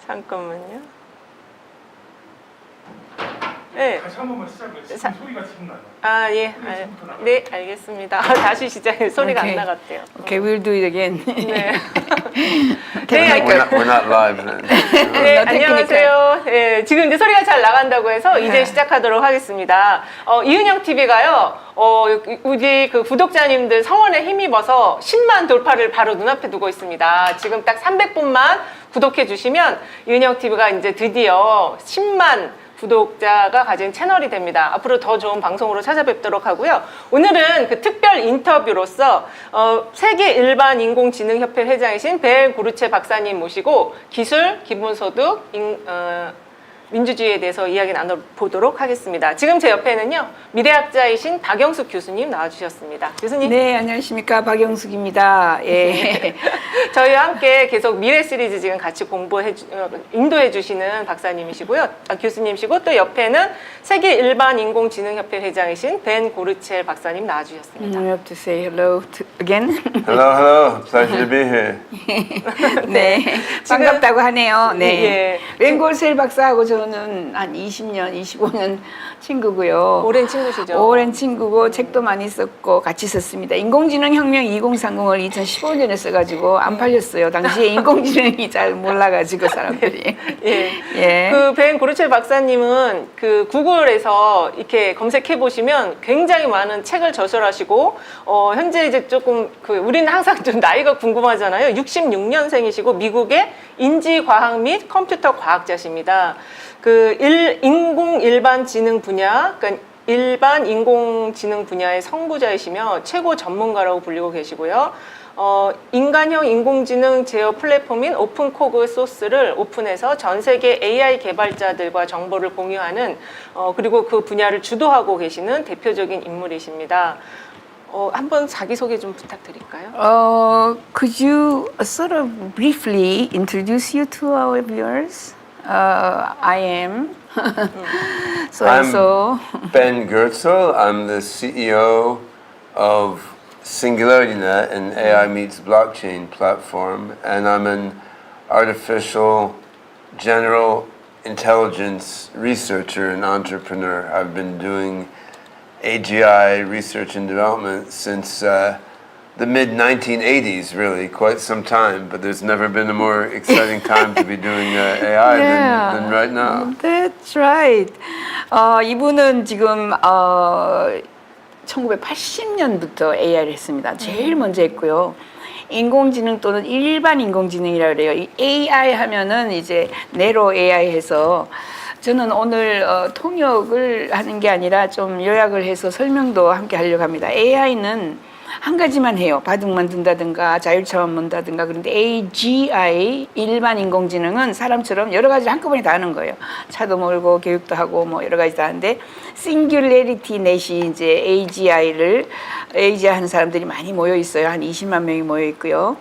잠깐만요. 네. 다시 한 번만 시작해요. 지금 소리가 지금 나요. 아, 예. 네, 알겠습니다. 다시 시작해. 소리가 Okay. 안 나갔대요. Okay, we'll do it again. 네. 네, We're not live then. 네, 안녕하세요. 네, 지금 이제 소리가 잘 나간다고 해서 이제 시작하도록 하겠습니다. 이은영TV가요, 우리 그 구독자님들 성원에 힘입어서 10만 돌파를 바로 눈앞에 두고 있습니다. 지금 딱 300분만 구독해 주시면 이은영TV가 이제 드디어 10만 구독자가 가진 채널이 됩니다. 앞으로 더 좋은 방송으로 찾아뵙도록 하고요. 오늘은 그 특별 인터뷰로서 세계일반인공지능협회 회장이신 벨고르체 박사님 모시고 기술, 기본소득, 민주주의에 대해서 이야기 나눠보도록 하겠습니다. 지금 제 옆에는요, 미래학자이신 박영숙 교수님 나와주셨습니다. 교수님. 네, 안녕하십니까. 박영숙입니다. 예. 저희와 함께 계속 미래 시리즈 지금 같이 인도해 주시는 박사님이시고요. 교수님이시고 또 옆에는 세계일반인공지능협회 회장이신 벤 고르첼 박사님 나와주셨습니다. I have to say hello again. Hello, hello. Pleasure to be here. 네, 반갑다고 하네요. 네. 예. 웬골셀 박사하고 저는 한 20년, 25년 친구고요. 오랜 친구시죠? 오랜 친구고 책도 많이 썼고 같이 썼습니다. 인공지능 혁명 2030을 2015년에 써가지고 안 팔렸어요. 당시에 인공지능이 잘 몰라가지고 사람들이. 예. 예. 그 벤 고르첼 박사님은 그 구글에서 이렇게 검색해 보시면 굉장히 많은 책을 저술하시고 현재 이제 조금 우리는 항상 좀 나이가 궁금하잖아요. 66년생이시고 미국의 인지과학 및 컴퓨터 과학자십니다. 일반지능 분야, 그러니까 일반 인공지능 분야의 선구자이시며 최고 전문가라고 불리고 계시고요. 인간형 인공지능 제어 플랫폼인 오픈코그 소스를 오픈해서 전 세계 AI 개발자들과 정보를 공유하는 그리고 그 분야를 주도하고 계시는 대표적인 인물이십니다. 한번 자기소개 좀 부탁드릴까요? Could you sort of briefly introduce you to our viewers? I am so. Ben Goertzel. I'm the CEO of SingularityNet, an AI meets blockchain platform, and I'm an artificial general intelligence researcher and entrepreneur. I've been doing AGI research and development since the mid-1980s, really, quite some time, but there's never been a more exciting time to be doing AI than right now. That's right. 이분은 지금 1980년부터 AI를 했습니다. 제일 먼저 했고요. 인공지능 또는 일반 인공지능이라고 그래요. 이 AI 하면은 이제 내로 AI 해서 저는 오늘 통역을 하는 게 아니라 좀 요약을 해서 설명도 함께 하려고 합니다. AI는 한 가지만 해요. 바둑만 둔다든가 자율차만 문다든가. 그런데 AGI, 일반 인공지능은 사람처럼 여러 가지를 한꺼번에 다 하는 거예요. 차도 몰고 교육도 하고 뭐 여러 가지 다 하는데 싱귤레리티넷이 이제 AGI 하는 사람들이 많이 모여 있어요. 한 20만 명이 모여 있고요.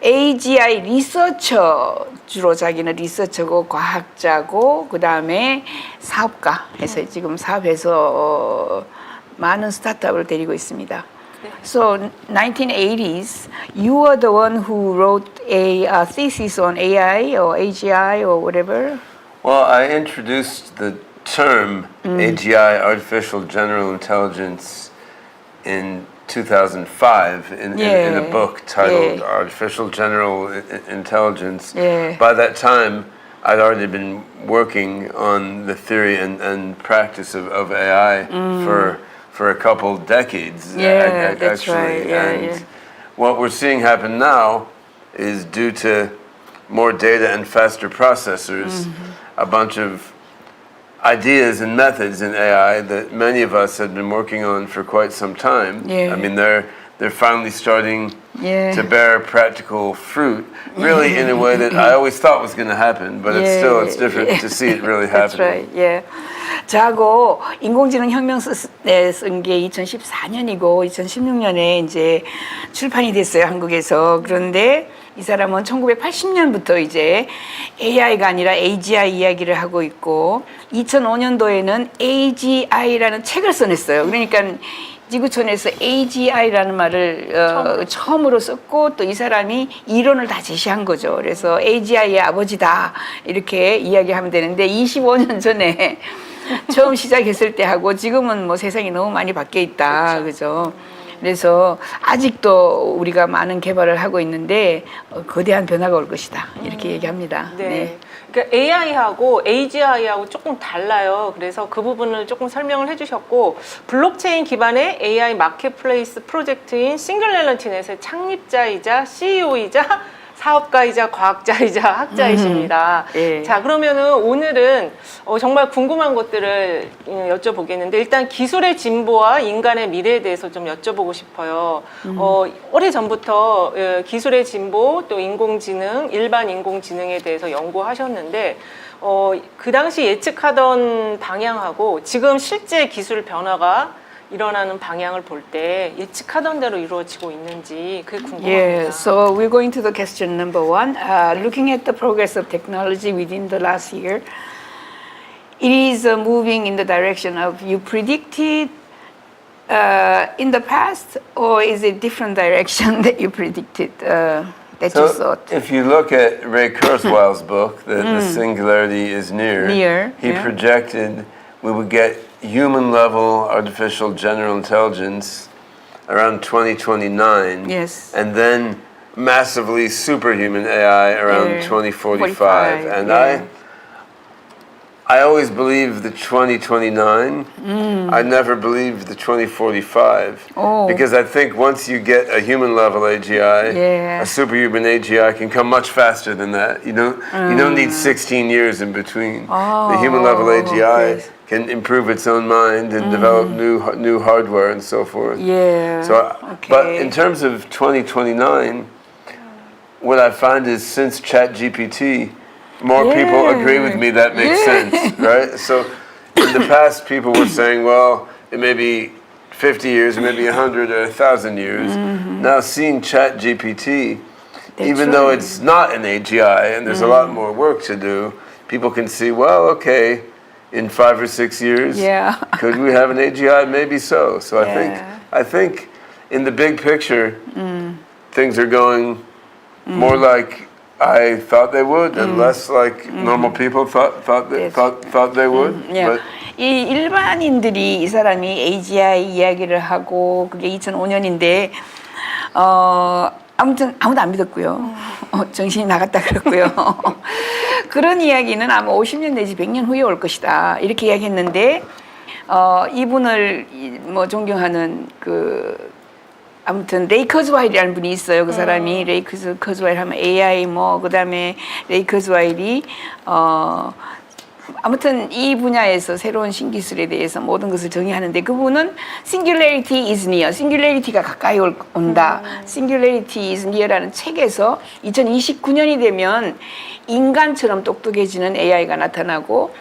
AGI 리서처, 주로 자기는 리서처고 과학자고 그 다음에 사업가 해서 지금 사업해서 많은 스타트업을 데리고 있습니다. So 1980s, you were the one who wrote a thesis on AI or AGI or whatever. Well, I introduced the term AGI, Artificial General Intelligence, in 2005 in a book titled Artificial General Intelligence. Yeah. By that time, I'd already been working on the theory and practice of AI for a couple decades. Yeah, that's actually. right. Yeah, and yeah. what we're seeing happen now is due to more data and faster processors, a bunch of ideas and methods in AI that many of us had been working on for quite some time. Yeah. I mean, they're finally starting Yeah. to bear practical fruit, really in a way that I always thought was going to happen, but it's different to see it really That's happening. right. Yeah. 저하고 인공지능 혁명 쓴 게 2014년이고 2016년에 이제 출판이 됐어요, 한국에서. 그런데 이 사람은 1980년부터 이제 AI가 아니라 AGI 이야기를 하고 있고 2005년도에는 AGI라는 책을 써냈어요. 그러니까 지구촌에서 AGI라는 말을 처음으로 썼고 또 이 사람이 이론을 다 제시한 거죠. 그래서 AGI의 아버지다 이렇게 이야기하면 되는데 25년 전에 처음 시작했을 때 하고 지금은 뭐 세상이 너무 많이 바뀌어 있다. 그죠? 그래서 아직도 우리가 많은 개발을 하고 있는데 거대한 변화가 올 것이다. 이렇게 얘기합니다. 네. 그러니까 AI하고 AGI하고 조금 달라요. 그래서 그 부분을 조금 설명을 해주셨고 블록체인 기반의 AI 마켓플레이스 프로젝트인 싱글레런티넷의 창립자이자 CEO이자 사업가이자 과학자이자 학자이십니다. 예. 자, 그러면은 오늘은 정말 궁금한 것들을 여쭤보겠는데 일단 기술의 진보와 인간의 미래에 대해서 좀 여쭤보고 싶어요. 오래전부터 기술의 진보 또 인공지능, 일반 인공지능에 대해서 연구하셨는데 그 당시 예측하던 방향하고 지금 실제 기술 변화가 일어나는 방향을 볼 때 예측하던 대로 이루어지고 있는지 그게 궁금합니다. Yeah, so we're going to the question number one. Looking at the progress of technology within the last year, it is moving in the direction of you predicted in the past, or is it different direction that you predicted that you thought? If you look at Ray Kurzweil's book, The Singularity is Near, he projected we would get human-level artificial general intelligence around 2029, Yes. and then massively superhuman AI around 2045. And I always believed the 2029. I never believed the 2045 because I think once you get a human-level AGI, a superhuman AGI can come much faster than that. You don't need 16 years in between. The human-level AGI can improve its own mind and develop new hardware and so forth. Yeah. So, but in terms of 2029, what I find is since ChatGPT, more people agree with me that makes sense, right? So in the past, people were saying, well, it may be 50 years, it may be 100 or 1,000 years. Now seeing ChatGPT, even though it's not an AGI and there's a lot more work to do, people can see, well, okay, in 5 or 6 years, could we have an AGI? Maybe so. So I think in the big picture, things are going more like I thought they would, and less like normal people thought they would. But 이 일반인들이 이 사람이 AGI 이야기를 하고 그게 2005년인데 아무튼 아무도 안 믿었고요. 정신이 나갔다 그랬고요. 그런 이야기는 아마 50년 내지 100년 후에 올 것이다. 이렇게 이야기했는데 이분을 뭐 존경하는 아무튼 레이 커즈와일이라는 분이 있어요. 그 사람이 레이 커즈와일 하면 AI 뭐 그다음에 레이 커즈와일이 아무튼 이 분야에서 새로운 신기술에 대해서 모든 것을 정의하는데 그분은 Singularity is near, 싱귤레리티가 가까이 온다. Singularity is near라는 책에서 2029년이 되면 인간처럼 똑똑해지는 AI가 나타나고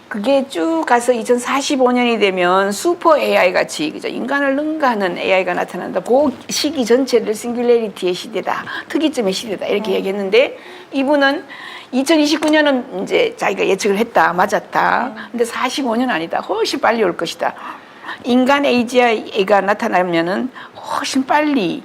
그게 쭉 가서 2045년이 되면 슈퍼 AI 같이 그죠? 인간을 능가하는 AI가 나타난다. 그 시기 전체를 싱귤레리티의 시대다. 특이점의 시대다. 이렇게 얘기했는데 이분은 2029년은 이제 자기가 예측을 했다. 맞았다. 근데 45년 아니다. 훨씬 빨리 올 것이다. 인간 AGI가 나타나면은 훨씬 빨리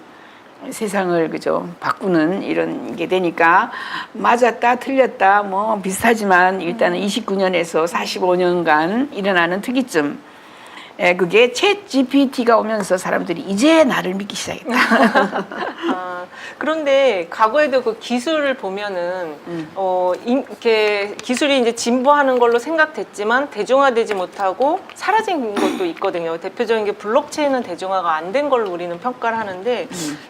세상을 그죠 바꾸는 이런 게 되니까 맞았다 틀렸다 뭐 비슷하지만 일단은 29년에서 45년간 일어나는 특이점 그게 챗 GPT가 오면서 사람들이 이제 나를 믿기 시작했다. 그런데 과거에도 그 기술을 보면은 이렇게 기술이 이제 진보하는 걸로 생각됐지만 대중화되지 못하고 사라진 것도 있거든요. 대표적인 게 블록체인은 대중화가 안 된 걸로 우리는 평가를 하는데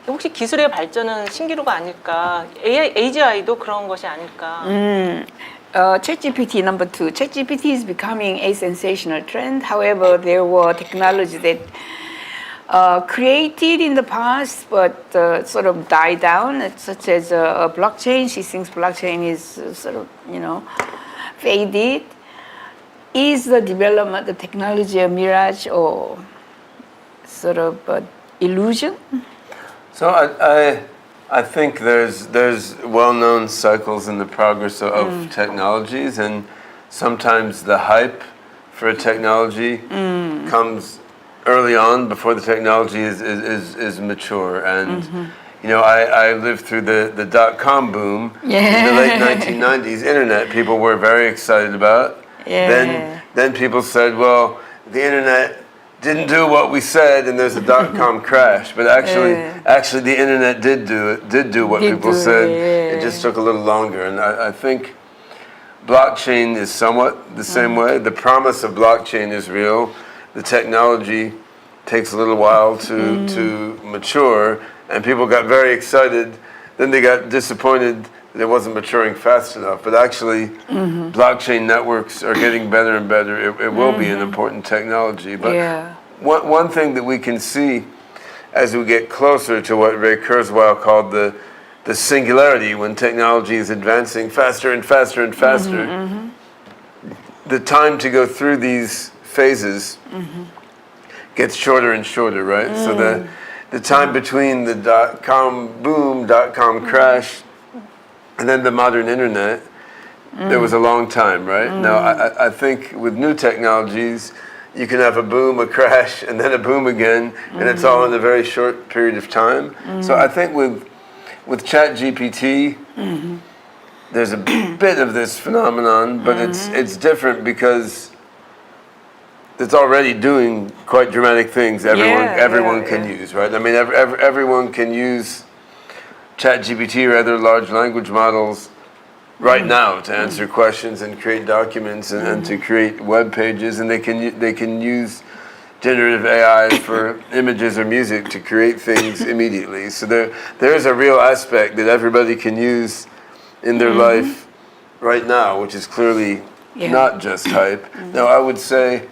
혹시 기술의 발전은 신기루가 아닐까? AGI도 그런 것이 아닐까? ChatGPT number 2. ChatGPT is becoming a sensational trend. However, there were technologies that created in the past but sort of died down, such as blockchain. She thinks blockchain is sort of, faded. Is the development, the technology a mirage or sort of illusion? So I think there's well-known cycles in the progress of technologies, and sometimes the hype for a technology comes early on, before the technology is mature. And you know, I lived through the dot-com boom in the late 1990s. Internet, people were very excited about. Then people said, well, the internet didn't do what we said, and there's a dot-com crash. But actually, the internet did do what people said. It just took a little longer. And I think blockchain is somewhat the same way. The promise of blockchain is real. The technology takes a little while to mature, and people got very excited. Then they got disappointed that it wasn't maturing fast enough. But actually, blockchain networks are getting better and better. It will be an important technology. But one thing that we can see as we get closer to what Ray Kurzweil called the singularity, when technology is advancing faster and faster and faster, the time to go through these phases gets shorter and shorter, right? So the time between the dot-com boom, dot-com crash, and then the modern internet, there was a long time, right? Now, I think with new technologies, you can have a boom, a crash, and then a boom again, and it's all in a very short period of time. So I think with 챗GPT, there's a bit of this phenomenon, but it's different because it's already doing quite dramatic things. Everyone can use, right? I mean, everyone can use 챗GPT or other large language models right now to answer questions and create documents and to create web pages, and they can use generative AI for images or music to create things immediately. So there is a real aspect that everybody can use in their life right now, which is clearly not just hype. Now, I would say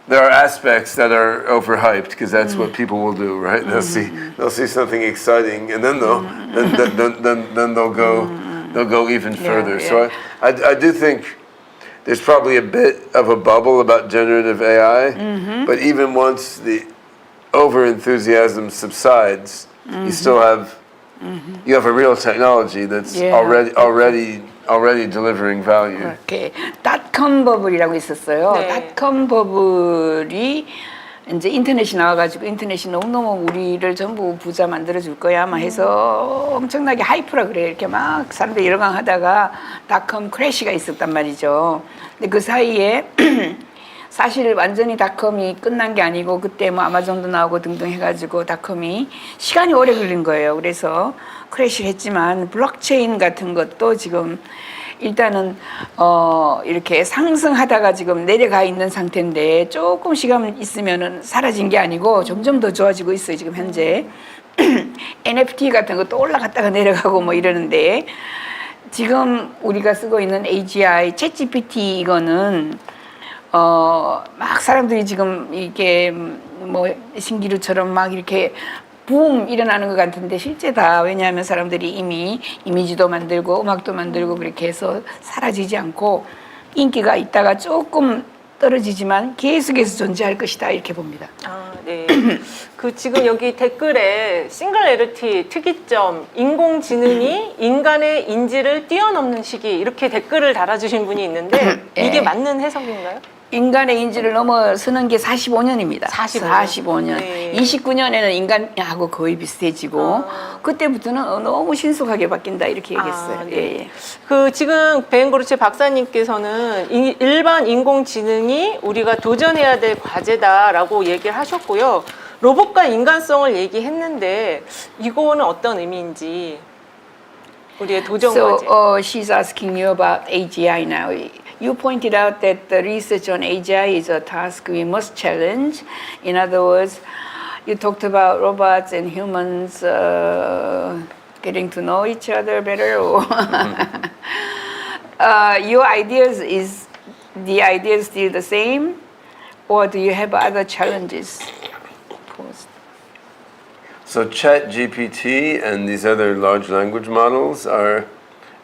there are aspects that are overhyped because that's what people will do, right? They'll see something exciting, and then they'll go even further. So I do think there's probably a bit of a bubble about generative AI, but even once the over-enthusiasm subsides, you still have a real technology that's already delivering value. 이렇게 닷컴 버블이라고 있었어요. 네. 닷컴 버블이 이제 인터넷이 나와가지고 인터넷이 너무너무 우리를 전부 부자 만들어줄 거야 막 해서 엄청나게 하이프라 그래요. 이렇게 막 사람들이 열광하다가 닷컴 크래시가 있었단 말이죠. 근데 그 사이에 사실 완전히 닷컴이 끝난 게 아니고 그때 뭐 아마존도 나오고 등등 해가지고 닷컴이 시간이 오래 걸린 거예요. 그래서 크래시를 했지만 블록체인 같은 것도 지금 일단은 이렇게 상승하다가 지금 내려가 있는 상태인데 조금 시간 있으면은 사라진 게 아니고 점점 더 좋아지고 있어요. 지금 현재 NFT 같은 것도 올라갔다가 내려가고 뭐 이러는데 지금 우리가 쓰고 있는 AGI, 챗GPT 이거는 막 사람들이 지금 이게 뭐 신기루처럼 막 이렇게 붐 일어나는 것 같은데 실제다. 왜냐하면 사람들이 이미 이미지도 만들고 음악도 만들고 그렇게 해서 사라지지 않고 인기가 있다가 조금 떨어지지만 계속해서 존재할 것이다 이렇게 봅니다. 아, 네. 그 지금 여기 댓글에 싱글레리티 특이점 인공지능이 인간의 인지를 뛰어넘는 시기 이렇게 댓글을 달아주신 분이 있는데 이게 맞는 해석인가요? 인간의 인지를 넘어서는 게 45년입니다. 45년. 네. 29년에는 인간하고 거의 비슷해지고 그때부터는 너무 신속하게 바뀐다 이렇게 얘기했어요. 네. 그 지금 베행고르체 박사님께서는 일반 인공지능이 우리가 도전해야 될 과제다라고 얘기를 하셨고요. 로봇과 인간성을 얘기했는데 이거는 어떤 의미인지 우리의 도전 과제. So she's asking you about AGI now. You pointed out that the research on AGI is a task we must challenge. In other words, you talked about robots and humans getting to know each other better. Your ideas, is the idea still the same, or do you have other challenges posed? So 챗GPT and these other large language models are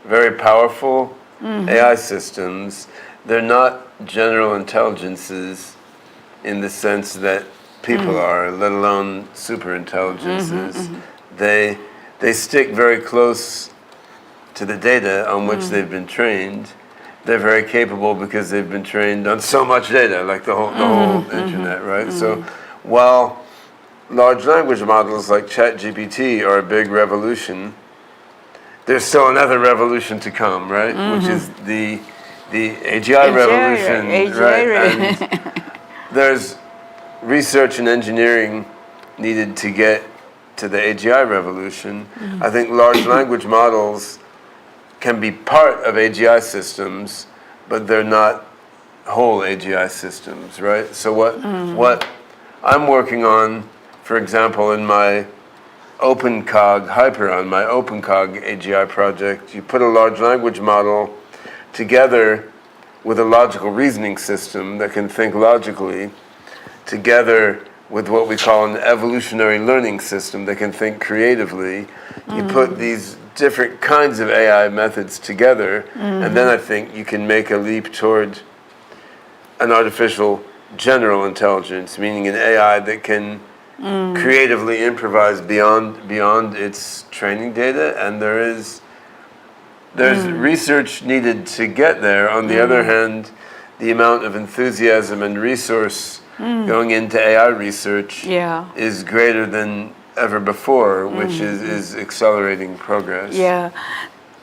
very powerful AI systems. They're not general intelligences in the sense that people are, let alone super intelligences. They stick very close to the data on which they've been trained. They're very capable because they've been trained on so much data, like the whole internet, right? So while large language models like 챗GPT are a big revolution, there's still another revolution to come, right? Which is the AGI revolution, right? And there's research and engineering needed to get to the AGI revolution. I think large language models can be part of AGI systems, but they're not whole AGI systems, right? So what I'm working on, for example, in my OpenCog Hyperon, my OpenCog AGI project, you put a large language model together with a logical reasoning system that can think logically, together with what we call an evolutionary learning system that can think creatively. You put these different kinds of AI methods together, and then I think you can make a leap toward an artificial general intelligence, meaning an AI that can creatively improvise beyond its training data, and there's research needed to get there. On the other hand, the amount of enthusiasm and resource going into AI research is greater than ever before, which is accelerating progress. Yeah.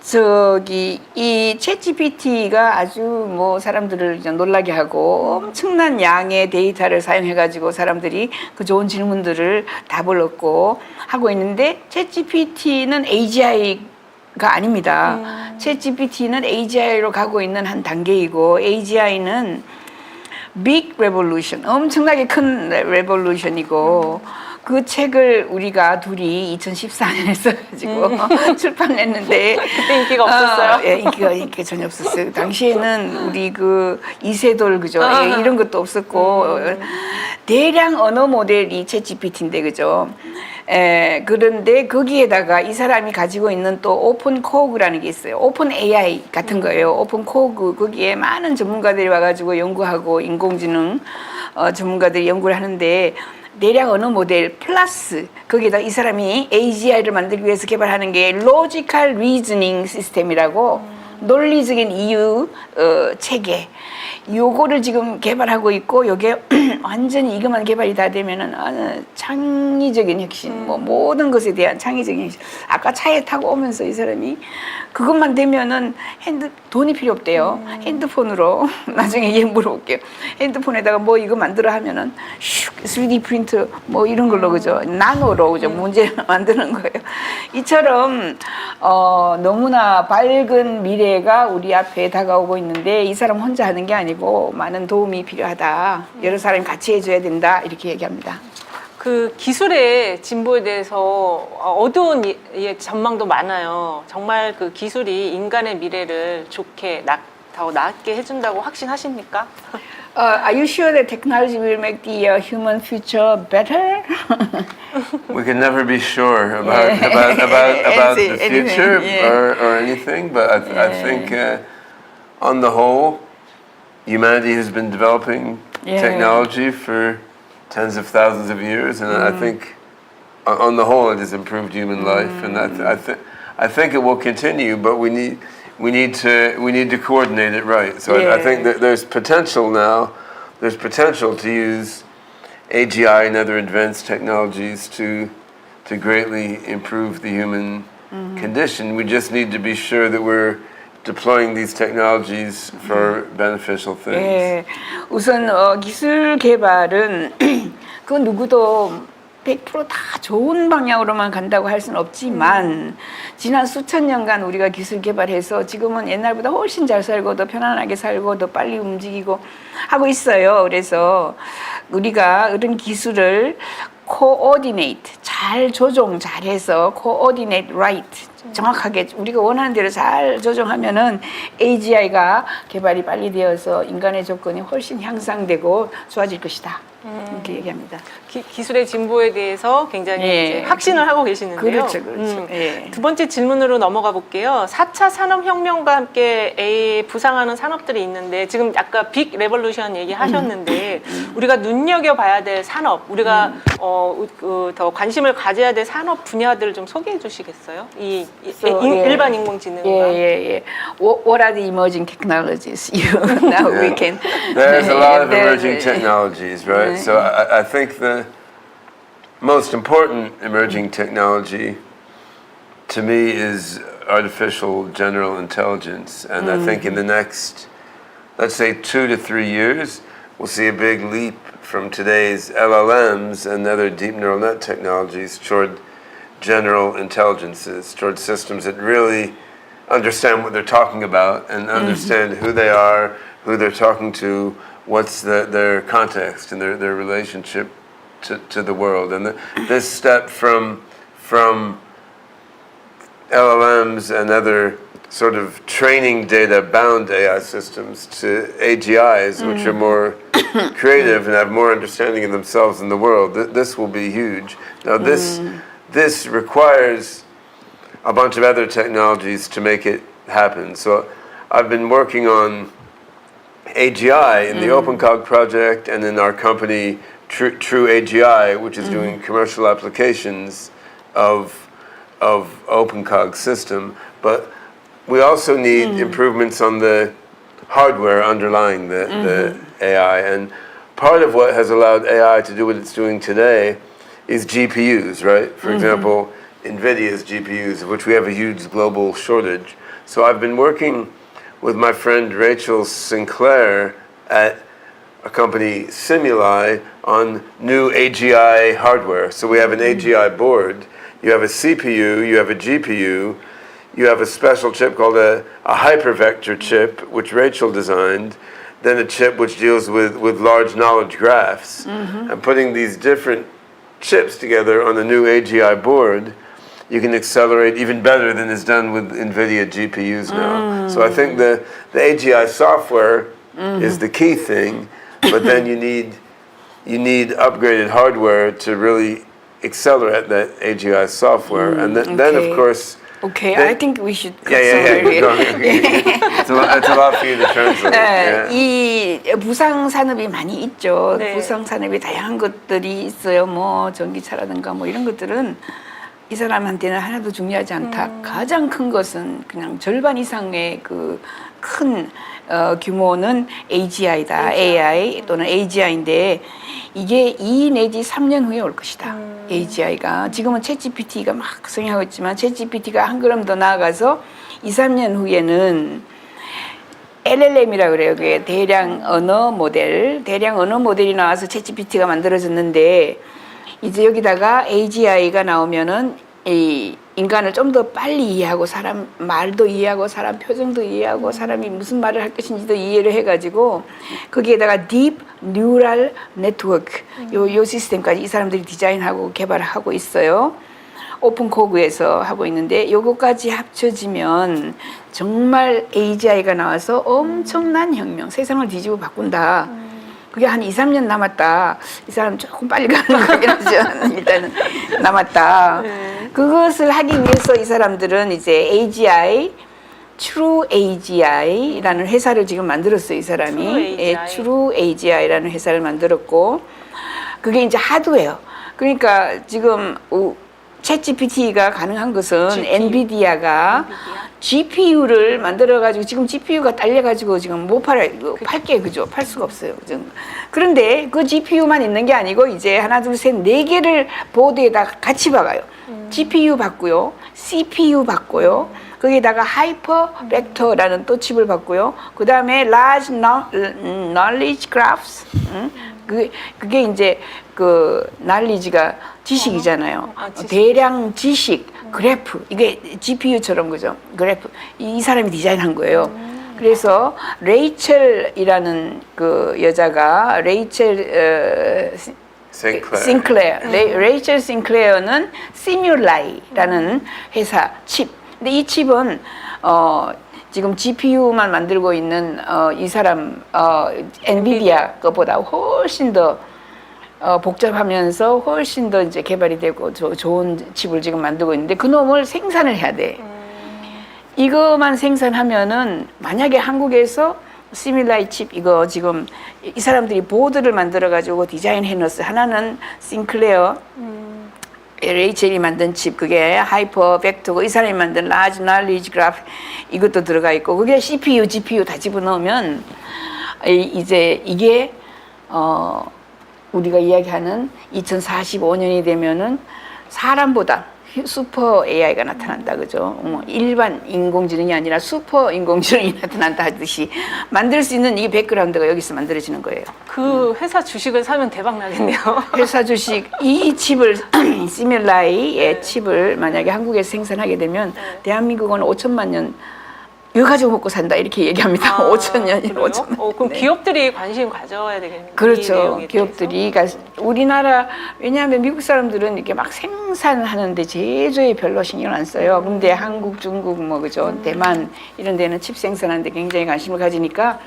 저기 이 챗GPT가 아주 뭐 사람들을 이제 놀라게 하고 엄청난 양의 데이터를 사용해가지고 사람들이 그 좋은 질문들을 답을 얻고 하고 있는데 챗GPT는 AGI가 아닙니다. 챗GPT는 AGI로 가고 있는 한 단계이고 AGI는 Big Revolution, 엄청나게 큰 레볼루션이고 그 책을 우리가 둘이 2014년에 써가지고 출판했는데 그때 인기가 없었어요? 예, 인기가 전혀 없었어요. 당시에는 우리 그 이세돌 그죠? 예, 이런 것도 없었고 대량 언어 모델이 챗GPT인데 그죠? 그런데 거기에다가 이 사람이 가지고 있는 또 오픈 코그라는 게 있어요. 오픈 AI 같은 거예요. 오픈 코그 거기에 많은 전문가들이 와가지고 연구하고 인공지능 전문가들이 연구를 하는데 대량 언어 모델 플러스 거기에다 이 사람이 AGI를 만들기 위해서 개발하는 게 로지컬 리즈닝 시스템이라고 논리적인 이유 체계 요거를 지금 개발하고 있고 요게 완전히 이것만 개발이 다 되면은 창의적인 혁신 뭐 모든 것에 대한 창의적인 혁신 아까 차에 타고 오면서 이 사람이 그것만 되면은 돈이 필요 없대요. 핸드폰으로 나중에 얘 물어볼게요. 핸드폰에다가 뭐 이거 만들어 하면은 슉 3D 프린트 뭐 이런 걸로 그죠? 나노로 그죠? 문제 만드는 거예요. 이처럼 너무나 밝은 미래가 우리 앞에 다가오고 있는데 이 사람 혼자 하는 게 아니고 많은 도움이 필요하다. 여러 사람이 같이 해줘야 된다. 이렇게 얘기합니다. 그 기술의 진보에 대해서 어두운 전망도 많아요. 정말 그 기술이 인간의 미래를 좋게 더 낫게 해준다고 확신하십니까? Are you sure that technology will make the human future better? We can never be sure about the future or anything, but I think on the whole, humanity has been developing technology for tens of thousands of years, and I think on the whole it has improved human life, and I think it will continue, but we need to coordinate it right. So I think that there's potential now. There's potential to use AGI and other advanced technologies to greatly improve the human condition. We just need to be sure that we're deploying these technologies for beneficial things. 예, 우선 기술 개발은 그 누구도 100% 다 좋은 방향으로만 간다고 할 수는 없지만 지난 수천 년간 우리가 기술 개발해서 지금은 옛날보다 훨씬 잘 살고 더 편안하게 살고 더 빨리 움직이고 하고 있어요. 그래서 우리가 이런 기술을 coordinate, 잘 조정 잘해서 coordinate right, 정확하게 우리가 원하는 대로 잘 조정하면은 AGI가 개발이 빨리 되어서 인간의 조건이 훨씬 향상되고 좋아질 것이다. 이렇게 얘기합니다. 기술의 진보에 대해서 굉장히 이제 확신을 하고 계시는데요. 그렇죠. 두 번째 질문으로 넘어가 볼게요. 4차 산업혁명과 함께 AI 부상하는 산업들이 있는데 지금 아까 빅 레볼루션 얘기하셨는데 우리가 눈여겨봐야 될 산업, 우리가 더 관심을 가져야 될 산업 분야들을 좀 소개해 주시겠어요? 이 일반 인공지능과. 예. What are the emerging technologies? Now we can. There's a lot of There's- emerging technologies, right? So I think the most important emerging technology to me is artificial general intelligence. And I think in the next, let's say 2 to 3 years, we'll see a big leap from today's LLMs and other deep neural net technologies toward general intelligences, toward systems that really understand what they're talking about and understand who they are, who they're talking to, what's their context and their relationship to the world. And this step from LLMs and other sort of training data bound AI systems to AGIs, which are more creative and have more understanding of themselves and the world. This will be huge. Now this requires a bunch of other technologies to make it happen. So I've been working on AGI in the OpenCog project and in our company True AGI, which is doing commercial applications of OpenCog system. But we also need improvements on the hardware underlying the AI. And part of what has allowed AI to do what it's doing today is GPUs, right? For example, NVIDIA's GPUs, of which we have a huge global shortage. So I've been working with my friend Rachel Sinclair at a company, Simuli, on new AGI hardware. So we have an AGI board, you have a CPU, you have a GPU, you have a special chip called a hypervector chip, which Rachel designed, then a chip which deals with large knowledge graphs. And putting these different chips together on a new AGI board, you can accelerate even better than is done with NVIDIA GPUs now. So I think the AGI software is the key thing, but then you need upgraded hardware to really accelerate that AGI software. And then of course, Okay, I think we should. yeah. It's a lot for you to translate. Yeah. 이 부상 산업이 많이 있죠. 네. 부상 산업이 다양한 것들이 있어요. 뭐 전기차라든가 뭐 이런 것들은 이 사람한테는 하나도 중요하지 않다. 가장 큰 것은 그냥 절반 이상의 그 큰 규모는 AGI다. AI 또는 AGI인데 이게 2 내지 3년 후에 올 것이다. AGI가 지금은 챗GPT가 막 성행하고 있지만 챗GPT가 한 걸음 더 나아가서 2, 3년 후에는 LLM이라고 그래요. 그게 대량 언어 모델이 나와서 챗GPT가 만들어졌는데 이제 여기다가 AGI가 나오면은 이 인간을 좀 더 빨리 이해하고 사람 말도 이해하고 사람 표정도 이해하고 사람이 무슨 말을 할 것인지도 이해를 해가지고 거기에다가 Deep Neural Network 요 시스템까지 이 사람들이 디자인하고 개발하고 있어요. 오픈코그에서 하고 있는데 요거까지 합쳐지면 정말 AGI가 나와서 엄청난 혁명, 세상을 뒤집어 바꾼다. 그게 한 2, 3년 남았다. 이 사람 조금 빨리 가는 거긴 하죠. 일단은 남았다. 그것을 하기 위해서 이 사람들은 이제 AGI, True AGI라는 회사를 지금 만들었어요. 이 사람이. True AGI. True AGI라는 회사를 만들었고 그게 이제 하드웨어. 그러니까 지금 챗GPT가 가능한 것은 엔비디아가 GPU를 만들어가지고 지금 GPU가 딸려가지고 지금 못 팔아요. 팔게 그죠? 팔 수가 없어요. 그죠? 그런데 그 GPU만 있는 게 아니고 이제 하나, 둘, 셋, 4개를 보드에다 같이 박아요. GPU 받고요, CPU 받고요, 거기에다가 하이퍼 벡터라는 또 칩을 받고요. 그 다음에 large knowledge graphs. 그게 이제 그 knowledge가 지식이잖아요. 지식. 대량 지식, 그래프. 이게 GPU처럼 그죠? 그래프. 이 사람이 디자인한 거예요. 그래서 레이첼이라는 그 여자가 레이첼 레이첼 싱클레어는 시뮬라이라는 회사 칩. 근데 이 칩은 지금 GPU만 만들고 있는 이 사람 엔비디아 거보다 훨씬 더 복잡하면서 훨씬 더 이제 개발이 되고 좋은 칩을 지금 만들고 있는데 그 놈을 생산을 해야 돼. 이거만 생산하면은 만약에 한국에서 시뮬라이 칩 이거 지금 이 사람들이 보드를 만들어 가지고 디자인해 놨어요. 하나는 싱클레어 레이첼이 만든 칩, 그게 하이퍼 벡터고 이 사람이 만든 라지 날리지 그래프 이것도 들어가 있고 그게 CPU, GPU 다 집어넣으면 이제 이게 우리가 이야기하는 2045년이 되면은 사람보다 슈퍼 AI가 나타난다, 그죠? 일반 인공지능이 아니라 슈퍼 인공지능이 나타난다 하듯이 만들 수 있는 이 백그라운드가 여기서 만들어지는 거예요. 그 회사 주식을 사면 대박 나겠네요. 회사 주식 이 칩을 시밀라이의 칩을 만약에 한국에서 생산하게 되면 대한민국은 5천만 년 이거 가지고 먹고 산다 이렇게 얘기합니다. 5천 년이면 5천만 년. 그럼 기업들이 관심 가져야 되겠네요. 그렇죠. 기업들이 우리나라 왜냐하면 미국 사람들은 이렇게 막 생산하는데 제조에 별로 신경 안 써요. 근데 한국, 중국 뭐 그죠, 대만 이런 데는 칩 생산하는데 굉장히 관심을 가지니까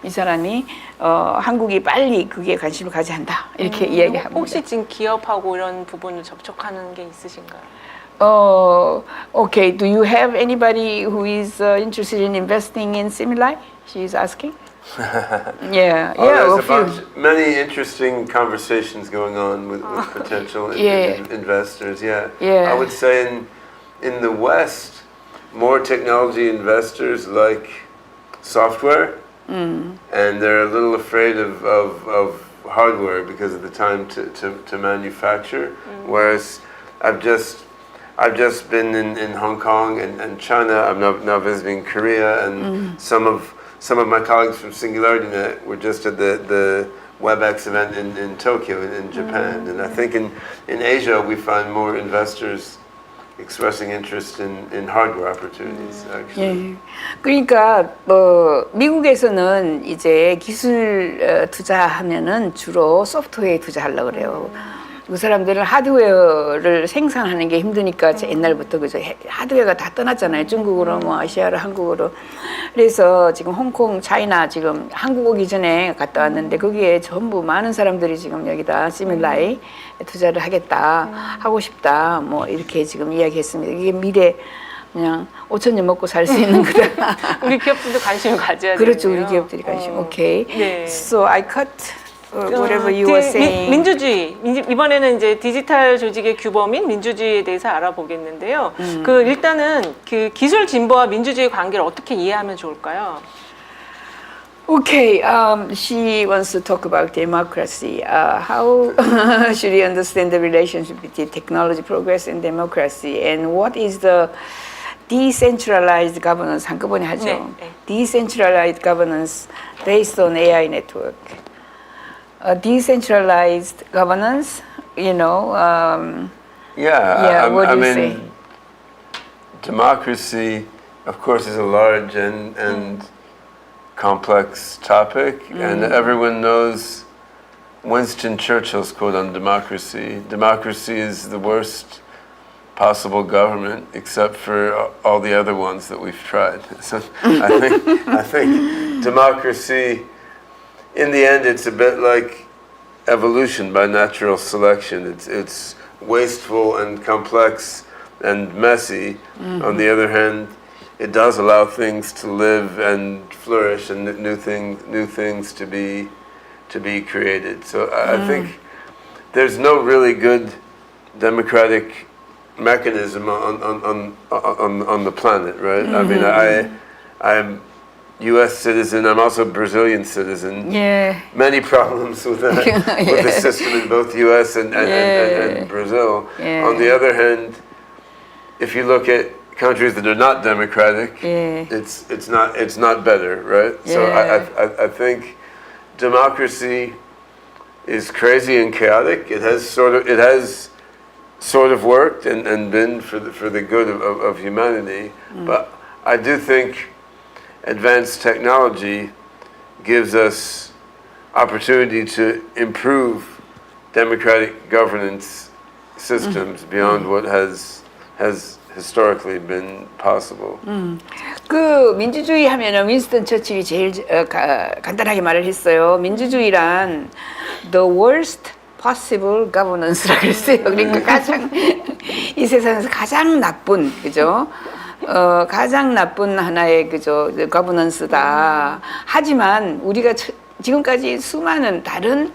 이 사람이 한국이 빨리 그게 관심을 가져야 한다 이렇게 이야기합니다. 혹시 지금 기업하고 이런 부분을 접촉하는 게 있으신가요? Okay. Do you have anybody who is interested in investing in Similai? She is asking. Yeah, There's many interesting conversations going on with potential investors. Yeah. I would say in the West, more technology investors like software, and they're a little afraid of hardware because of the time to manufacture. Whereas I've just been in Hong Kong and China. I'm now visiting Korea, and some of my colleagues from SingularityNet were just at the WebEx event in Tokyo, in Japan. And I think in Asia we find more investors expressing interest in hardware opportunities. Actually. 예. 그러니까 미국에서는 이제 기술 투자하면은 주로 소프트웨어에 투자하려고 그래요. 그 사람들은 하드웨어를 생산하는 게 힘드니까 옛날부터 그죠. 하드웨어가 다 떠났잖아요. 중국으로 뭐 아시아로 한국으로. 그래서 지금 홍콩, 차이나 지금 한국 오기 전에 갔다 왔는데 거기에 전부 많은 사람들이 지금 여기다 시밀라이 투자를 하겠다, 하고 싶다, 뭐 이렇게 지금 이야기했습니다. 이게 미래 그냥 5천 년 먹고 살 수 있는 거다. 우리 기업들도 관심을 가져야 돼요. 그렇죠. 우리 기업들이 관심. 오케이. 네. So I cut whatever you were saying. 민주주의. 이번에는 이제 디지털 조직의 규범인 민주주의에 대해서 알아보겠는데요. 그 일단은 그 기술 진보와 민주주의 관계를 어떻게 이해하면 좋을까요? Okay, she wants to talk about democracy. How should we understand the relationship between technology progress and democracy? And what is the decentralized governance? 한꺼번에 하죠. 네. Decentralized governance based on AI network. Decentralized governance, you know. What do you say? Democracy, of course, is a large and complex topic, and everyone knows Winston Churchill's quote on democracy. Democracy is the worst possible government, except for all the other ones that we've tried. So I think democracy, in the end, it's a bit like evolution by natural selection. It's wasteful and complex and messy. On the other hand, it does allow things to live and flourish, and new things to be created. So I think there's no really good democratic mechanism on the planet, right? I mean, I'm U.S. citizen. I'm also a Brazilian citizen. Yeah. Many problems with the system in both U.S. and Brazil. Yeah. On the other hand, if you look at countries that are not democratic, it's not better, right? Yeah. So I think democracy is crazy and chaotic. It has sort of worked and been for the good of humanity, but I do think advanced technology gives us opportunity to improve democratic governance systems beyond what has historically been possible. 그 민주주의 하면은 윈스턴 처칠이 제일 간단하게 말을 했어요. 민주주의란 the worst possible governance라고 그랬어요. 그러니까 가장 이 세상에서 가장 나쁜, 그죠? 가장 나쁜 하나의 그죠 거버넌스다. 하지만 우리가 지금까지 수많은 다른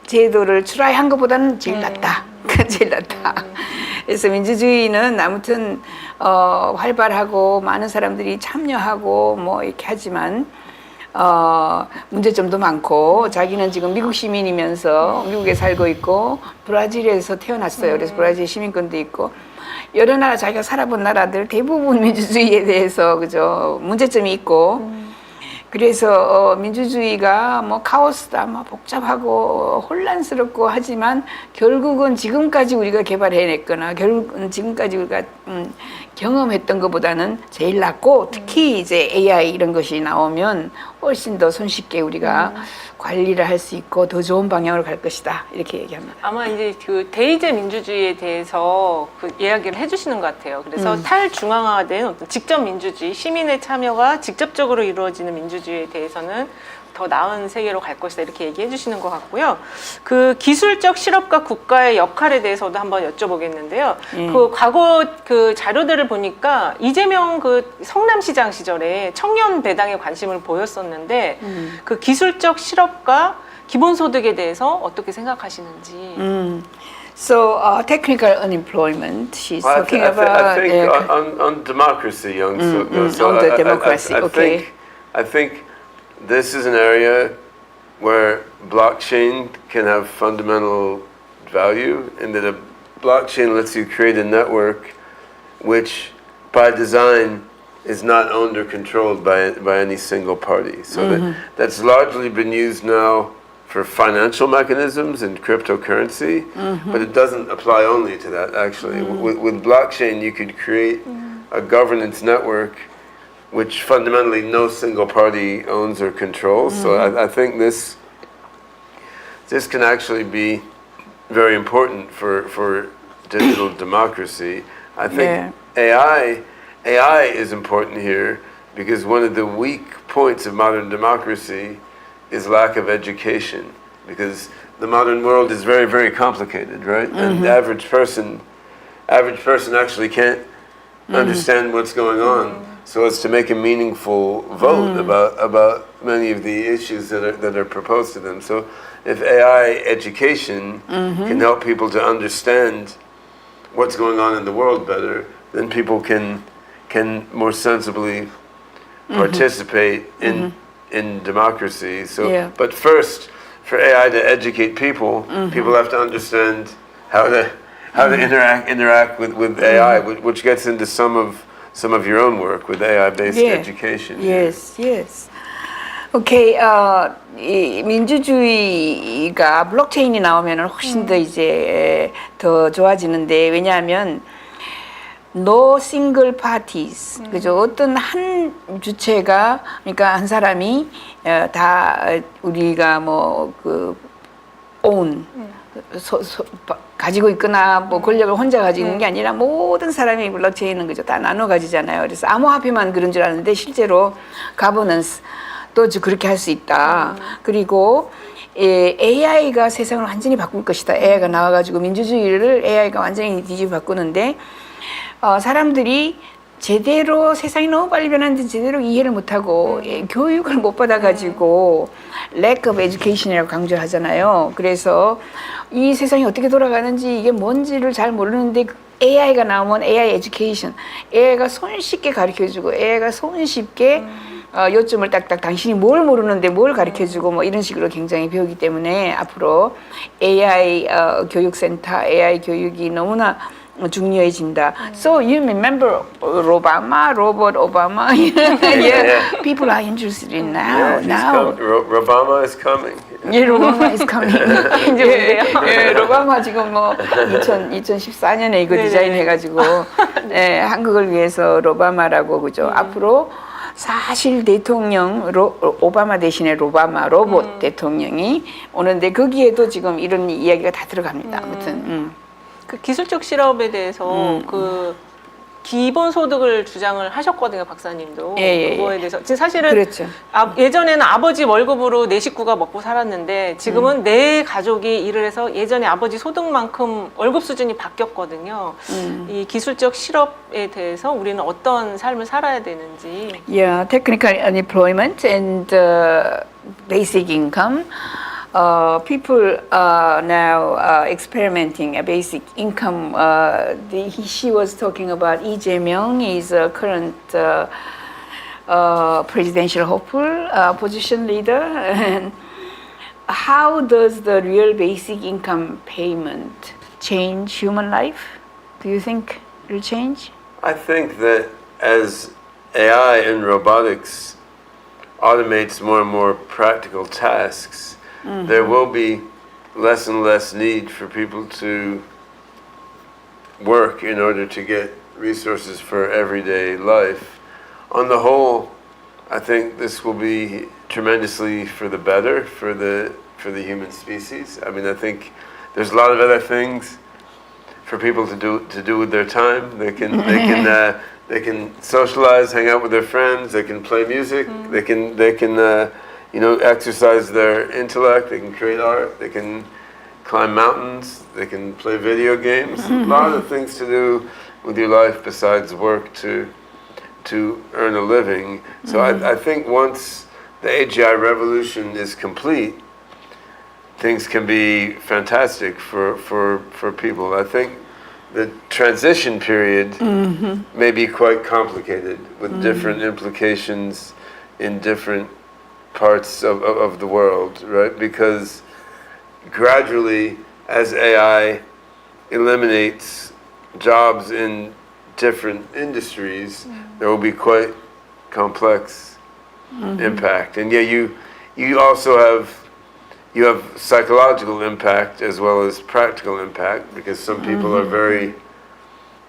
제도를 트라이한 것보다는 제일 낫다. 제일 낫다. 그래서 민주주의는 아무튼 활발하고 많은 사람들이 참여하고 뭐 이렇게 하지만 문제점도 많고 자기는 지금 미국 시민이면서 미국에 살고 있고 브라질에서 태어났어요. 그래서 브라질 시민권도 있고 여러 나라 자기가 살아본 나라들 대부분 민주주의에 대해서 그죠 문제점이 있고 그래서 민주주의가 뭐 카오스다, 뭐 복잡하고 혼란스럽고 하지만 결국은 지금까지 우리가 개발해냈거나 결국은 지금까지 우리가 경험했던 것보다는 제일 낫고 특히 이제 AI 이런 것이 나오면 훨씬 더 손쉽게 우리가 관리를 할 수 있고 더 좋은 방향으로 갈 것이다 이렇게 얘기합니다. 아마 이제 그 대의제 민주주의에 대해서 그 이야기를 해주시는 것 같아요. 그래서 탈중앙화된 어떤 직접 민주주의, 시민의 참여가 직접적으로 이루어지는 민주주의에 대해서는 더 나은 세계로 갈 것이다 이렇게 얘기해 주시는 것 같고요. 그 기술적 실업과 국가의 역할에 대해서도 한번 여쭤보겠는데요. 그 과거 그 자료들을 보니까 이재명 그 성남시장 시절에 청년 배당에 관심을 보였었는데 그 기술적 실업과 기본소득에 대해서 어떻게 생각하시는지. So technical unemployment. She's talking I about think on democracy, young. on the democracy. Okay. I think this is an area where blockchain can have fundamental value, in that a blockchain lets you create a network which, by design, is not owned or controlled by any single party. So that's largely been used now for financial mechanisms and cryptocurrency, but it doesn't apply only to that, actually. With blockchain, you could create a governance network which fundamentally no single party owns or controls. So I think this can actually be very important for digital democracy. I think AI is important here because one of the weak points of modern democracy is lack of education, because the modern world is very, very complicated, right? And the average person actually can't understand what's going on, so as to make a meaningful vote about many of the issues that are proposed to them. So if AI education can help people to understand what's going on in the world better, then people can more sensibly participate in democracy. So, but first, for AI to educate people, people have to understand how to interact with AI, which gets into some of your own work with AI-based education. Yes. 오케이, 이 민주주의가 블록체인이 나오면 훨씬 더 이제 더 좋아지는데, 왜냐하면 no single parties, 그죠? 어떤 한 주체가, 그러니까 한 사람이 다 우리가 뭐 그 own 가지고 있거나 뭐 권력을 혼자 가지고 있는 게 아니라 모든 사람이 블록체인은 그죠? 다 나눠 가지잖아요. 그래서 암호화폐만 그런 줄 아는데 실제로 가버넌스 또 그렇게 할 수 있다. 그리고 AI가 세상을 완전히 바꿀 것이다. AI가 나와가지고 민주주의를 AI가 완전히 뒤집어 바꾸는데 사람들이 제대로 세상이 너무 빨리 변하는데 제대로 이해를 못하고 교육을 못 받아가지고 lack of education이라고 강조하잖아요. 그래서 이 세상이 어떻게 돌아가는지 이게 뭔지를 잘 모르는데 AI가 나오면 AI education, AI가 손쉽게 가르쳐주고 AI가 손쉽게 요점을 딱딱 당신이 뭘 모르는데 뭘 가르쳐주고 뭐 이런 식으로 굉장히 배우기 때문에 앞으로 AI 교육센터, AI 교육이 너무나 중요해진다. So you remember Robert Obama? Yeah. People are interested in now. Obama is coming. 예, 로바마 is coming. 이제 예, 로바마 지금 뭐 2014년에 이거 디자인해가지고 한국을 위해서 로바마라고 그죠. 앞으로 사실 대통령 오바마 대신에 로봇 대통령이 오는데 거기에도 지금 이런 이야기가 다 들어갑니다. 아무튼. 그 기술적 실업에 대해서 그 기본 소득을 주장을 하셨거든요, 박사님도. 그거에 대해서 지금 사실은 그렇죠. 예전에는 아버지 월급으로 내 식구가 먹고 살았는데 지금은 내 가족이 일을 해서 예전에 아버지 소득만큼 월급 수준이 바뀌었거든요. 이 기술적 실업에 대해서 우리는 어떤 삶을 살아야 되는지. Yeah, technical unemployment and basic income. people are now experimenting a basic income. She was talking about Lee Jae-myung is a current presidential hopeful, opposition leader. And how does the real basic income payment change human life? Do you think it will change? I think that as AI and robotics automates more and more practical tasks, there will be less and less need for people to work in order to get resources for everyday life. On the whole, I think this will be tremendously for the better for the human species. I mean, I think there's a lot of other things for people to do with their time. They can socialize, hang out with their friends. They can play music. They can exercise their intellect. They can create art. They can climb mountains. They can play video games. A lot of things to do with your life besides work to earn a living. So I think once the AGI revolution is complete, things can be fantastic for people. I think the transition period may be quite complicated with different implications in different parts of the world, right? Because gradually, as AI eliminates jobs in different industries, there will be quite complex impact. And yeah, you also have psychological impact as well as practical impact, because some people are very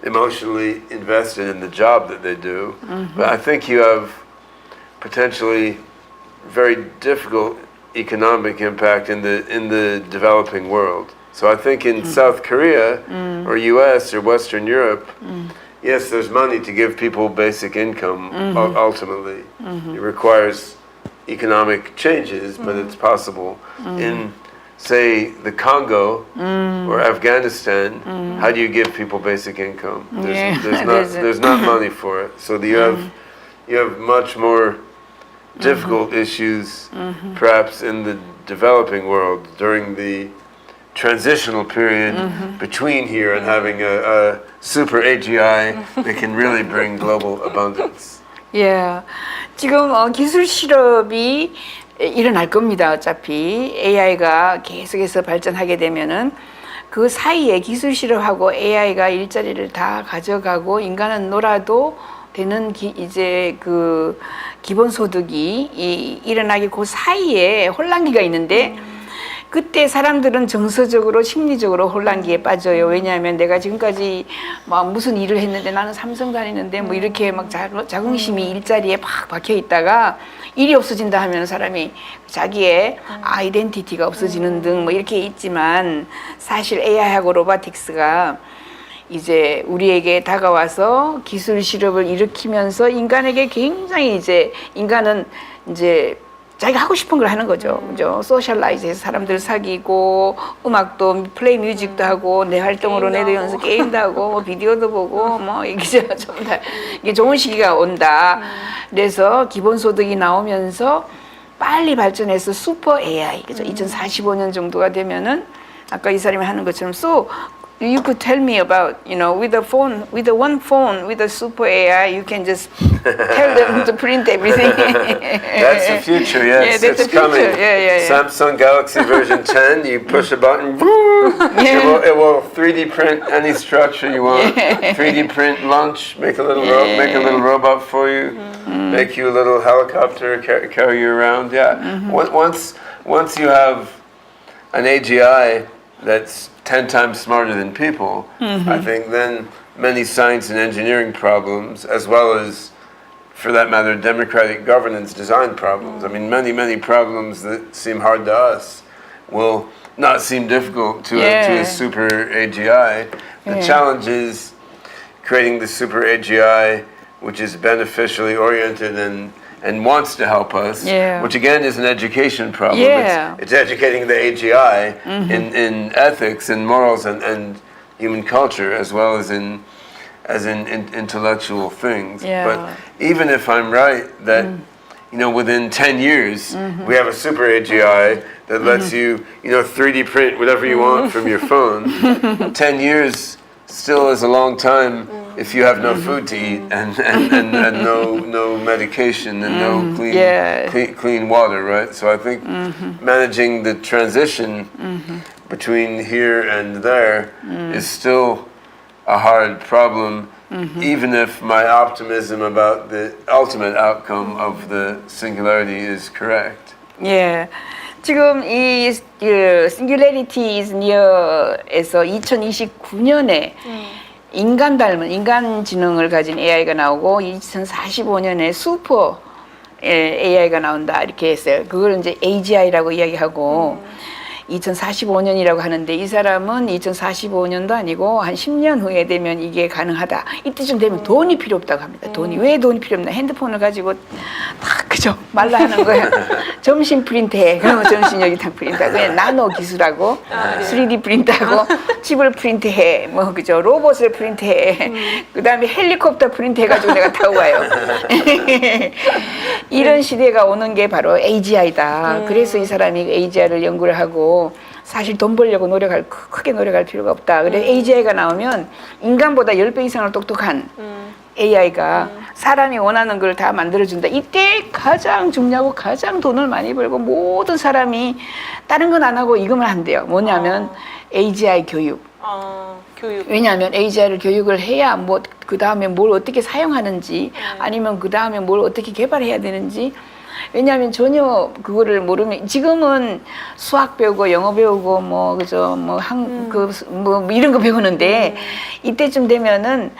emotionally invested in the job that they do. But I think you have potentially very difficult economic impact in the developing world. So I think in South Korea or US or Western Europe, yes, there's money to give people basic income ultimately. It requires economic changes, but it's possible. In, say, the Congo or Afghanistan, how do you give people basic income? There's not money for it. So you have much more difficult issues, perhaps in the developing world during the transitional period between here and having a super AGI that can really bring global abundance. Yeah. 지금 기술 실업이 일어날 겁니다. 어차피 AI가 계속해서 발전하게 되면은 그 사이에 기술 실업하고 AI가 일자리를 다 가져가고 인간은 놀아도 되는 이제 그 기본 소득이 일어나기 그 사이에 혼란기가 있는데. 그때 사람들은 정서적으로 심리적으로 혼란기에 빠져요. 왜냐하면 내가 지금까지 막 무슨 일을 했는데 나는 삼성 다니는데 뭐 이렇게 막 자긍심이 일자리에 팍 박혀 있다가 일이 없어진다 하면 사람이 자기의 아이덴티티가 없어지는 등 뭐 이렇게 있지만, 사실 AI하고 로보틱스가 이제 우리에게 다가와서 기술 실업을 일으키면서 인간에게 굉장히 인간은 자기가 하고 싶은 걸 하는 거죠. 그죠? 소셜라이즈해서 사람들 사귀고, 음악도, 플레이 뮤직도 하고, 내 활동으로 내도 연습, 게임도 하고, 뭐 비디오도 보고, 뭐, 이게 전부 다, 이게 좋은 시기가 온다. 그래서 기본소득이 나오면서 빨리 발전해서 슈퍼 AI, 그죠? 2045년 정도가 되면은, 아까 이 사람이 하는 것처럼, you could tell me about, with a phone, with a one phone, with a super AI, you can just tell them to print everything. That's the future, yes. Yeah, that's it's the future. coming. Yeah. Samsung Galaxy version 10, you push a button, it will 3D print any structure you want. 3D print lunch, make a little robot for you, make you a little helicopter, carry you around. Yeah. Once you have an AGI that's 10 times smarter than people, I think then many science and engineering problems, as well as, for that matter, democratic governance design problems. I mean, many problems that seem hard to us will not seem difficult to a super AGI. The challenge is creating the super AGI which is beneficially oriented and wants to help us, which again is an education problem. It's educating the AGI in ethics and morals and human culture, as well as in intellectual things. But even if I'm right that within 10 years, we have a super AGI that lets you, 3D print whatever you want from your phone. 10 years still is a long time if you have no food to eat and no medication and no clean water, right? So I think managing the transition between here and there is still a hard problem, even if my optimism about the ultimate outcome of the singularity is correct. 예. 지금 이 Singularity is Near에서 2029년에 인간 닮은 인간 지능을 가진 AI가 나오고 2045년에 슈퍼 AI가 나온다 이렇게 했어요. 그걸 이제 AGI라고 이야기하고 2045년이라고 하는데 이 사람은 2045년도 아니고 한 10년 후에 되면 이게 가능하다. 이때쯤 되면 돈이 필요 없다고 합니다. 왜 돈이 필요 없나? 핸드폰을 가지고 다 그죠? 말로 하는 거야. 점심 프린트해. 그러면 점심 여기 다 프린트하고 그냥 나노 기술하고 3D 프린트하고 칩을 프린트해. 뭐 그죠? 로봇을 프린트해. 그다음에 헬리콥터 프린트해가지고 내가 타고 가요. 이런 시대가 오는 게 바로 AGI다. 그래서 이 사람이 AGI를 연구를 하고 사실 돈 벌려고 크게 노력할 필요가 없다. 그래서 AGI가 나오면 인간보다 10배 이상을 똑똑한 AI가 사람이 원하는 걸 다 만들어준다. 이때 가장 중요하고 가장 돈을 많이 벌고 모든 사람이 다른 건 안 하고 이것만 한대요. 뭐냐면 AGI 교육. 교육. 왜냐하면 AGI를 교육을 해야 그 다음에 뭘 어떻게 사용하는지 아니면 그 다음에 뭘 어떻게 개발해야 되는지 왜냐하면 전혀 그거를 모르면 지금은 수학 배우고 영어 배우고 그죠 이런 거 배우는데 이때쯤 되면은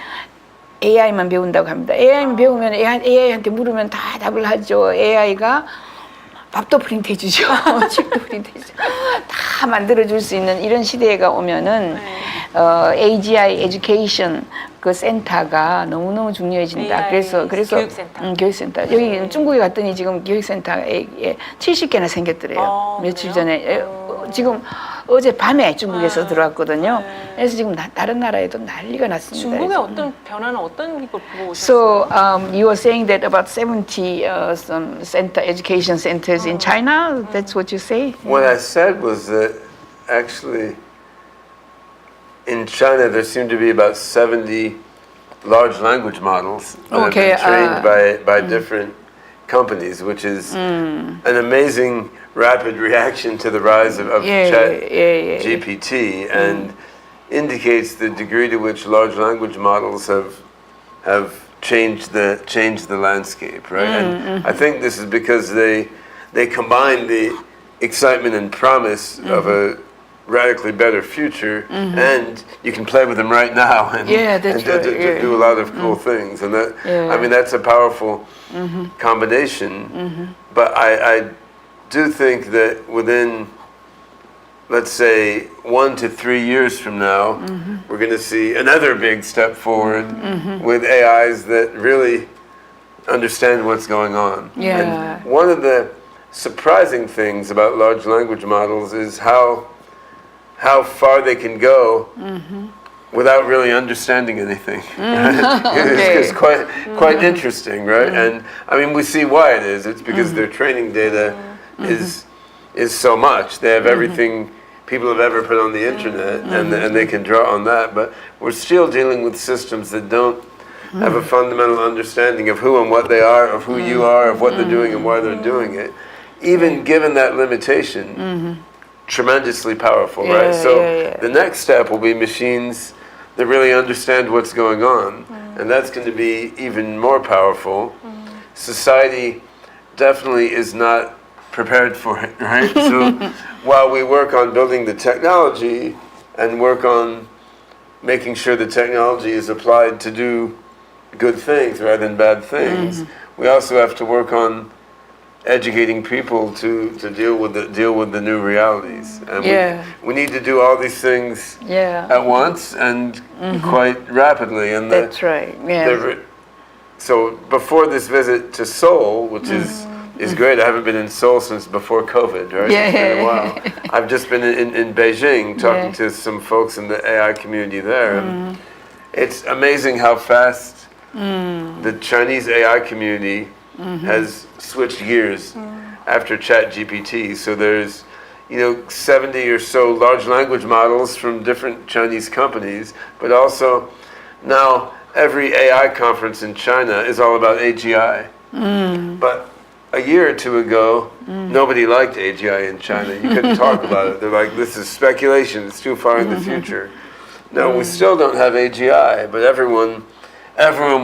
AI만 배운다고 합니다. AI만 배우면 AI한테 물으면 다 답을 하죠. AI가 밥도 프린트해 주죠. 칩도 프린트해 주죠. 다 만들어 줄 수 있는 이런 시대가 오면은 AGI 에듀케이션 그 센터가 너무너무 중요해진다. 그래서 교육센터. 여기 중국에 갔더니 지금 교육센터에 70개나 생겼더래요. 며칠 전에 지금 어젯밤에 중국에서 들어왔거든요. 그래서 지금 다른 나라에도 난리가 났습니다. 중국의 어떤 변화는 어떤 걸 보고 오셨어요? So you were saying that about 70 some education centers in China. That's what you say? What I said was that actually in China there seem to be about 70 large language models that have been trained by different companies, which is an amazing rapid reaction to the rise of 챗GPT and indicates the degree to which large language models have changed the landscape, right? And I think this is because they combine the excitement and promise of a radically better future, and you can play with them right now and, do a lot of cool things, and that I mean that's a powerful combination. But I do think that within, let's say, 1 to 3 years from now, we're going to see another big step forward with AIs that really understand what's going on. And one of the surprising things about large language models is how far they can go without really understanding anything. It's quite interesting, right? And I mean, we see why it is. It's because their training data is so much. They have everything people have ever put on the internet, and they can draw on that. But we're still dealing with systems that don't have a fundamental understanding of who and what they are, of who you are, of what they're doing and why they're doing it. Even given that limitation, tremendously powerful, right? So the next step will be machines that really understand what's going on, and that's going to be even more powerful. Society definitely is not prepared for it, right? So while we work on building the technology and work on making sure the technology is applied to do good things rather than bad things, we also have to work on educating people to deal with the new realities, and we need to do all these things at once and quite rapidly. And that's right. So before this visit to Seoul, which is great, I haven't been in Seoul since before COVID, right? It's been a while. I've just been in Beijing talking to some folks in the AI community there. It's amazing how fast the Chinese AI community has switched gears after 챗GPT. So there's 70 or so large language models from different Chinese companies, but also now every AI conference in China is all about AGI. But a year or two ago, nobody liked AGI in China. You couldn't talk about it. They're like, this is speculation. It's too far in the future. No, we still don't have AGI, but everyone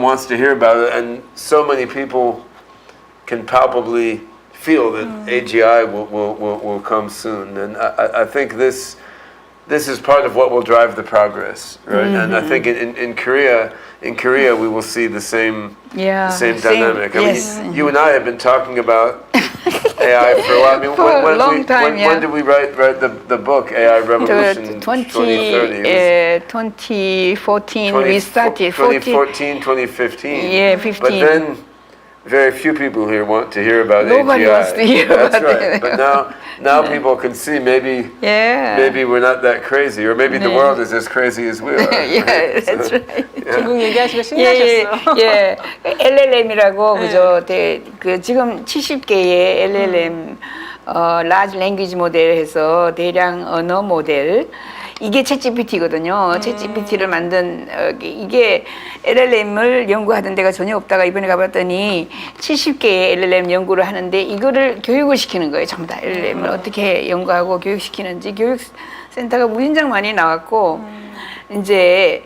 wants to hear about it, and so many people can palpably feel that AGI will come soon. And I think this is part of what will drive the progress, right? And I think in Korea, we will see the same dynamic. I mean, you and I have been talking about AI for a while. I mean, For a long time, when did we write the book AI Revolution 2030? 2014 we started. 2014, 2015. Yeah, 15. But then very few people here want to hear about Nobody AGI. wants to hear That's about right. it. But now people can see maybe we're not that crazy, or maybe the world is as crazy as we are. Yeah, that's right. 중국 얘기하시고 신나셨어. 예, LLM이라고 그죠? 그 지금 70개의 LLM large language 모델해서 대량 언어 모델. 이게 챗GPT거든요. 챗GPT를 만든 이게 LLM을 연구하던 데가 전혀 없다가 이번에 가봤더니 70개의 LLM 연구를 하는데 이거를 교육을 시키는 거예요. 전부 다 LLM을 어떻게 연구하고 교육시키는지 교육센터가 무진장 많이 나왔고 이제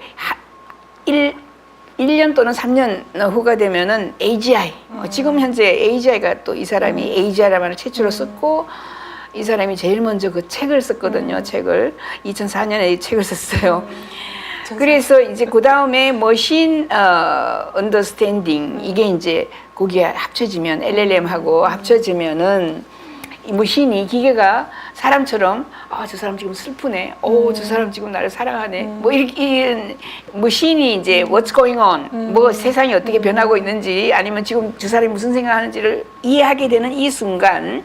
1년 또는 3년 후가 되면은 AGI. 지금 현재 AGI가 또 이 사람이 AGI라는 말을 최초로 썼고 이 사람이 제일 먼저 그 책을 썼거든요. 책을 2004년에 이 책을 썼어요. 그래서 이제 그 다음에 머신 언더스탠딩 이게 이제 거기에 합쳐지면 LLM하고 합쳐지면은 이 머신이 기계가 사람처럼 저 사람 지금 슬프네. 저 사람 지금 나를 사랑하네. 뭐 이런 머신이 이제 what's going on, 뭐 세상이 어떻게 변하고 있는지 아니면 지금 저 사람이 무슨 생각하는지를 이해하게 되는 이 순간.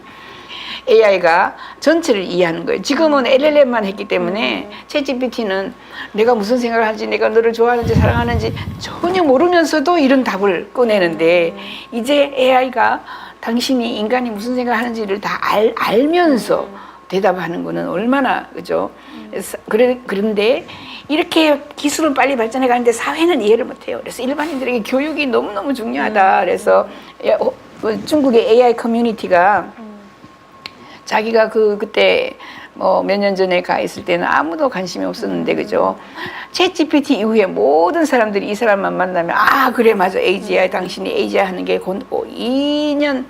AI가 전체를 이해하는 거예요. 지금은 LLM만 했기 때문에 챗GPT는 내가 무슨 생각을 하는지, 내가 너를 좋아하는지 사랑하는지 전혀 모르면서도 이런 답을 꺼내는데 이제 AI가 당신이 인간이 무슨 생각을 하는지를 다 알면서 대답하는 거는 얼마나 그죠? 그런데 이렇게 기술은 빨리 발전해 가는데 사회는 이해를 못해요. 그래서 일반인들에게 교육이 너무너무 중요하다. 그래서 중국의 AI 커뮤니티가 자기가 그때 뭐 몇 년 전에 가 있을 때는 아무도 관심이 없었는데 그죠? 챗GPT 이후에 모든 사람들이 이 사람만 만나면 그래 맞아 AGI 당신이 AGI 하는 게 곧 2년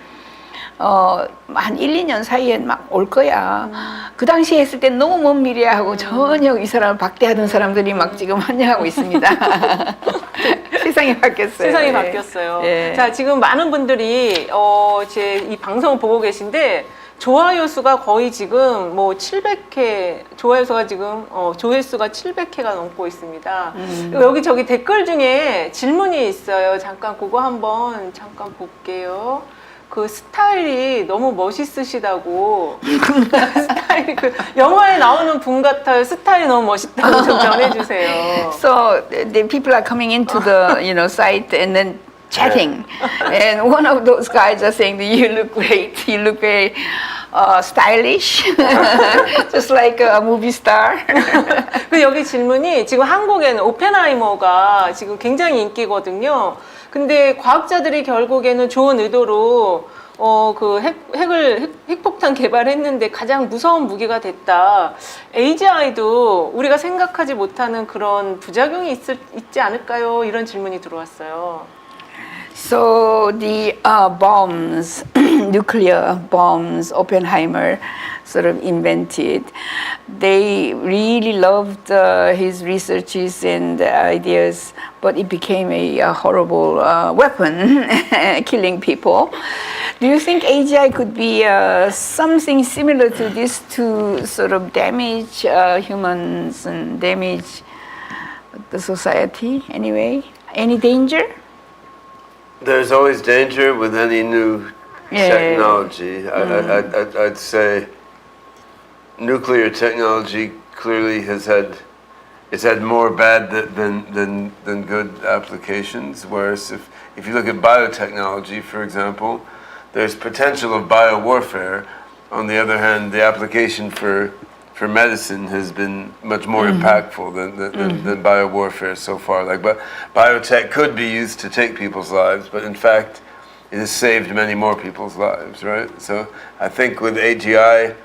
한 1, 2년 사이에 막 올 거야. 그 당시에 했을 때 너무 먼 미래야 하고 전혀 이 사람을 박대하던 사람들이 막 지금 환영하고 있습니다. 세상이 바뀌었어요. 세상이 바뀌었어요. 예. 자, 지금 많은 분들이 제 이 방송을 보고 계신데 좋아요 수가 거의 지금 뭐 700회, 좋아요 수가 지금 조회수가 700회가 넘고 있습니다. 여기 저기 댓글 중에 질문이 있어요. 잠깐 그거 한번 잠깐 볼게요. 그 스타일이 너무 멋있으시다고. 스타일이 영화에 나오는 분 같아요. 스타일이 너무 멋있다고 좀 전해주세요. So the people are coming into the site and then chatting, and one of those guys are saying that you look great, you look very stylish, just like a movie star. 그 여기 질문이 지금 한국에는 오펜하이머가 지금 굉장히 인기거든요. 근데 과학자들이 결국에는 좋은 의도로 그 핵폭탄 개발했는데 가장 무서운 무기가 됐다. AGI도 우리가 생각하지 못하는 그런 부작용이 있지 않을까요? 이런 질문이 들어왔어요. So the bombs, nuclear bombs, Oppenheimer sort of invented. They really loved his researches and ideas, but it became a horrible weapon, killing people. Do you think AGI could be something similar to this to sort of damage humans and damage the society anyway? Any danger? There's always danger with any new technology. I'd say nuclear technology clearly has had more bad than good applications. Whereas if you look at biotechnology, for example, there's potential of biowarfare. On the other hand, the application for medicine has been much more impactful than biowarfare so far. Like, but biotech could be used to take people's lives, but in fact, it has saved many more people's lives, right? So I think with AGI,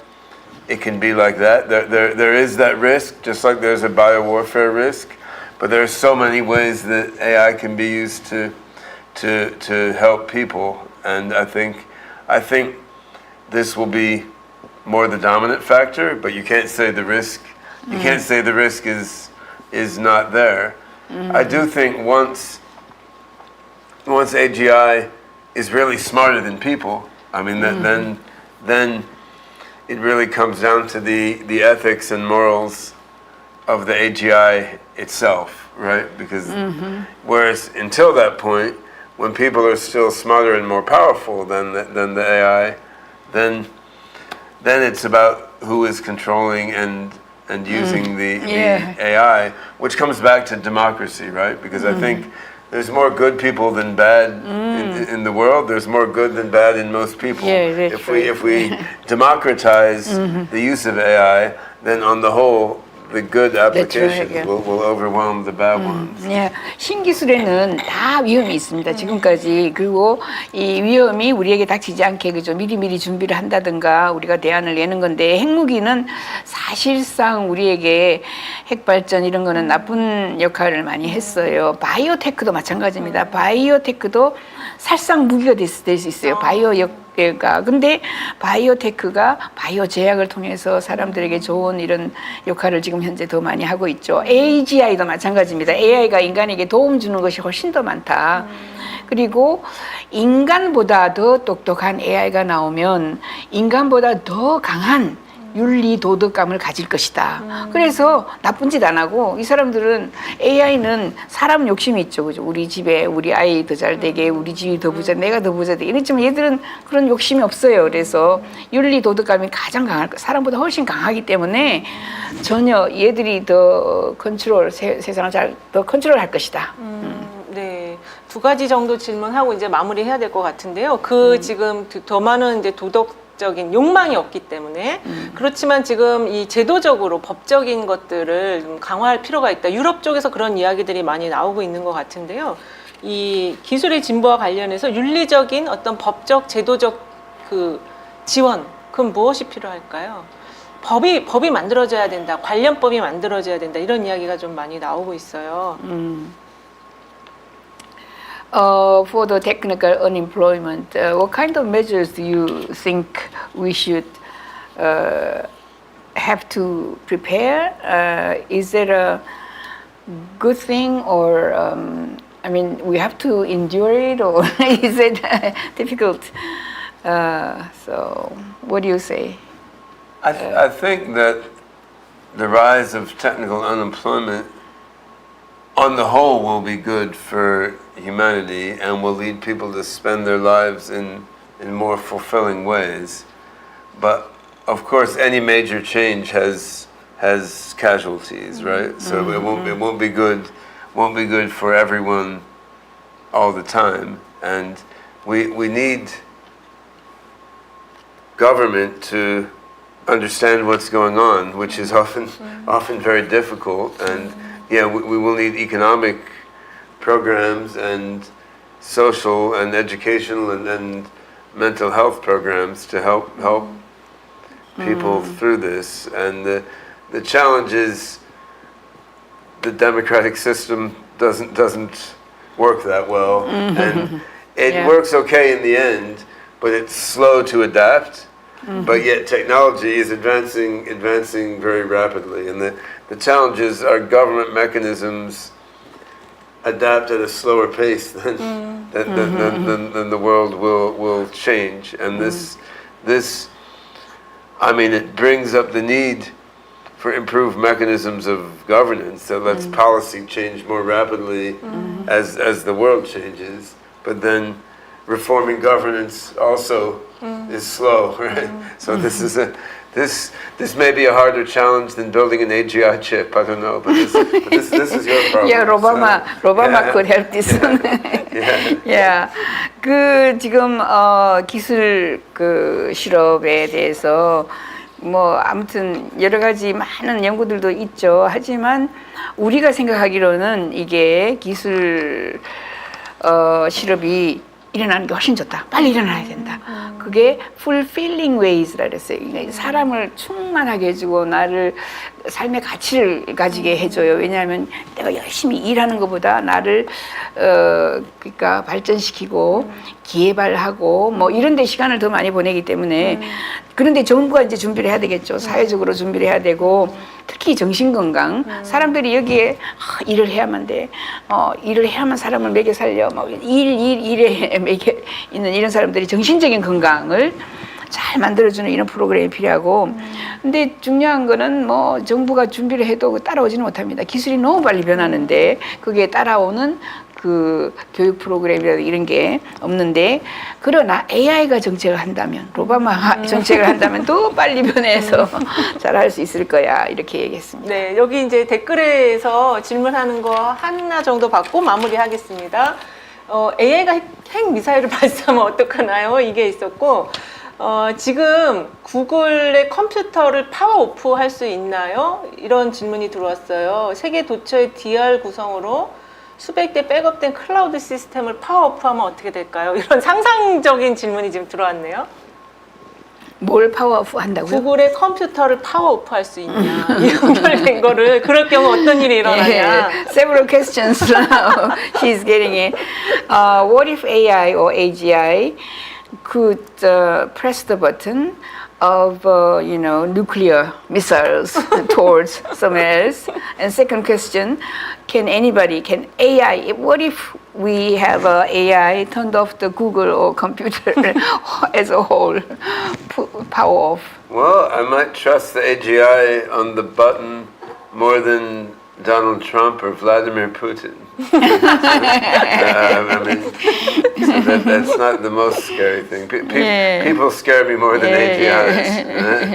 it can be like that. There is that risk, just like there's a biowarfare risk, but there are so many ways that AI can be used to help people, and I think this will be more the dominant factor, but you can't say the risk. You can't say the risk is not there. I do think once AGI is really smarter than people, I mean then it really comes down to the ethics and morals of the AGI itself, right? Because whereas until that point, when people are still smarter and more powerful than the AI, then it's about who is controlling and using the AI, which comes back to democracy, right? Because I think there's more good people than bad in the world. There's more good than bad in most people. Yeah, if we democratize the use of AI, then on the whole, the good applications will overwhelm the bad ones. 예, 신기술에는 다 위험이 있습니다. 지금까지. 그리고 이 위험이 우리에게 닥치지 않게 그죠 미리미리 준비를 한다든가 우리가 대안을 내는 건데 핵무기는 사실상 우리에게 핵 발전 이런 거는 나쁜 역할을 많이 했어요. 바이오테크도 마찬가지입니다. 바이오테크도 살상 무기가 될 수 있어요. 바이오가. 근데 바이오테크가 바이오 제약을 통해서 사람들에게 좋은 이런 역할을 지금 현재 더 많이 하고 있죠. AGI도 마찬가지입니다. AI가 인간에게 도움 주는 것이 훨씬 더 많다. 그리고 인간보다 더 똑똑한 AI가 나오면 인간보다 더 강한 윤리 도덕감을 가질 것이다. 그래서 나쁜 짓 안 하고 이 사람들은 AI는 사람 욕심이 있죠. 그죠? 우리 집에 우리 아이 더 잘 되게 우리 집이 더 부자 내가 더 부자 되게 이랬지만 얘들은 그런 욕심이 없어요. 그래서 윤리 도덕감이 가장 강할 사람보다 훨씬 강하기 때문에 전혀 얘들이 더 컨트롤 세상을 더 컨트롤할 것이다. 네, 두 가지 정도 질문하고 이제 마무리해야 될 것 같은데요. 지금 더 많은 이제 도덕적인 욕망이 없기 때문에 그렇지만 지금 이 제도적으로 법적인 것들을 좀 강화할 필요가 있다. 유럽 쪽에서 그런 이야기들이 많이 나오고 있는 것 같은데요. 이 기술의 진보와 관련해서 윤리적인 어떤 법적, 제도적 그 지원, 그건 무엇이 필요할까요? 법이 만들어져야 된다. 관련법이 만들어져야 된다. 이런 이야기가 좀 많이 나오고 있어요. For the technical unemployment, what kind of measures do you think we should have to prepare? Is it a good thing, or I mean, we have to endure it, or is it difficult? So, what do you say? I think that the rise of technical unemployment on the whole will be good for humanity and will lead people to spend their lives in more fulfilling ways. But of course any major change has casualties, right? So it won't be good for everyone all the time, and we need government to understand what's going on, which is often very difficult, and yeah, we will need economic programs and social and educational and mental health programs to help people through this. And the challenge is the democratic system doesn't work that well, and it works okay in the end, but it's slow to adapt. But yet technology is advancing very rapidly, and the challenge is our government mechanisms adapt at a slower pace than the world will change. And this I mean, it brings up the need for improved mechanisms of governance that lets policy change more rapidly as the world changes. But then reforming governance also is slow, right? So this may be a harder challenge than building an AGI chip. I don't know, but this is your problem. Yeah, Obama yeah. could help this. Yeah. yeah. 그 지금 기술 그 실업에 대해서 뭐 아무튼 여러 가지 많은 연구들도 있죠. 하지만 우리가 생각하기로는 이게 기술 실업이 일어나는 게 훨씬 좋다. 빨리 일어나야 된다. 그게 fulfilling ways라 그랬어요. 그러니까 사람을 충만하게 해주고 나를 삶의 가치를 가지게 해줘요. 왜냐하면 내가 열심히 일하는 것보다 나를 그러니까 발전시키고 개발하고 뭐 이런 데 시간을 더 많이 보내기 때문에 그런데 정부가 이제 준비를 해야 되겠죠. 사회적으로 준비를 해야 되고 특히 정신건강 사람들이 여기에 일을 해야만 돼. 일을 해야만 사람을 먹여 살려. 막 일에 먹여 있는 이런 사람들이 정신적인 건강을 잘 만들어주는 이런 프로그램이 필요하고 근데 중요한 거는 뭐 정부가 준비를 해도 따라오지는 못합니다. 기술이 너무 빨리 변하는데 그게 따라오는 그 교육 프로그램이라든가 이런 게 없는데 그러나 AI가 정책을 한다면 로바마 정책을 한다면 또 빨리 변해서 잘할 수 있을 거야 이렇게 얘기했습니다. 네, 여기 이제 댓글에서 질문하는 거 하나 정도 받고 마무리하겠습니다. AI가 핵 미사일을 발사하면 어떡하나요? 이게 있었고 지금 구글의 컴퓨터를 파워오프 할 수 있나요? 이런 질문이 들어왔어요. 세계 도처의 DR 구성으로 수백 대 백업된 클라우드 시스템을 파워오프하면 어떻게 될까요? 이런 상상적인 질문이 지금 들어왔네요. 뭘 파워오프 한다고요? 구글의 컴퓨터를 파워오프 할 수 있냐? 연결된 거를 그럴 경우 어떤 일이 일어나냐? Several questions she's getting it. What if AI or AGI could press the button of nuclear missiles towards somewhere else? And second question, can AI, what if we have AI turned off the Google or computer as a whole, power off? Well, I might trust the AGI on the button more than Donald Trump or Vladimir Putin. I mean, so that's not the most scary thing. People scare me more than AGIs.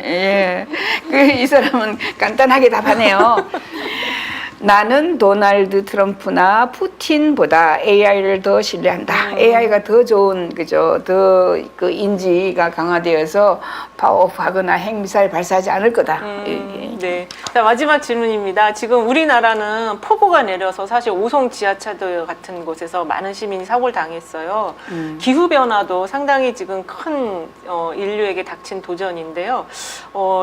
예, 이 사람은 간단하게 답하네요. 나는 도널드 트럼프나 푸틴보다 AI를 더 신뢰한다. AI가 더 좋은 그죠? 더 그 인지가 강화되어서 파워오프하거나 핵미사일 발사하지 않을 거다. 네. 자, 마지막 질문입니다. 지금 우리나라는 폭우가 내려서 사실 오송 지하차도 같은 곳에서 많은 시민이 사고를 당했어요. 기후 변화도 상당히 지금 큰 인류에게 닥친 도전인데요.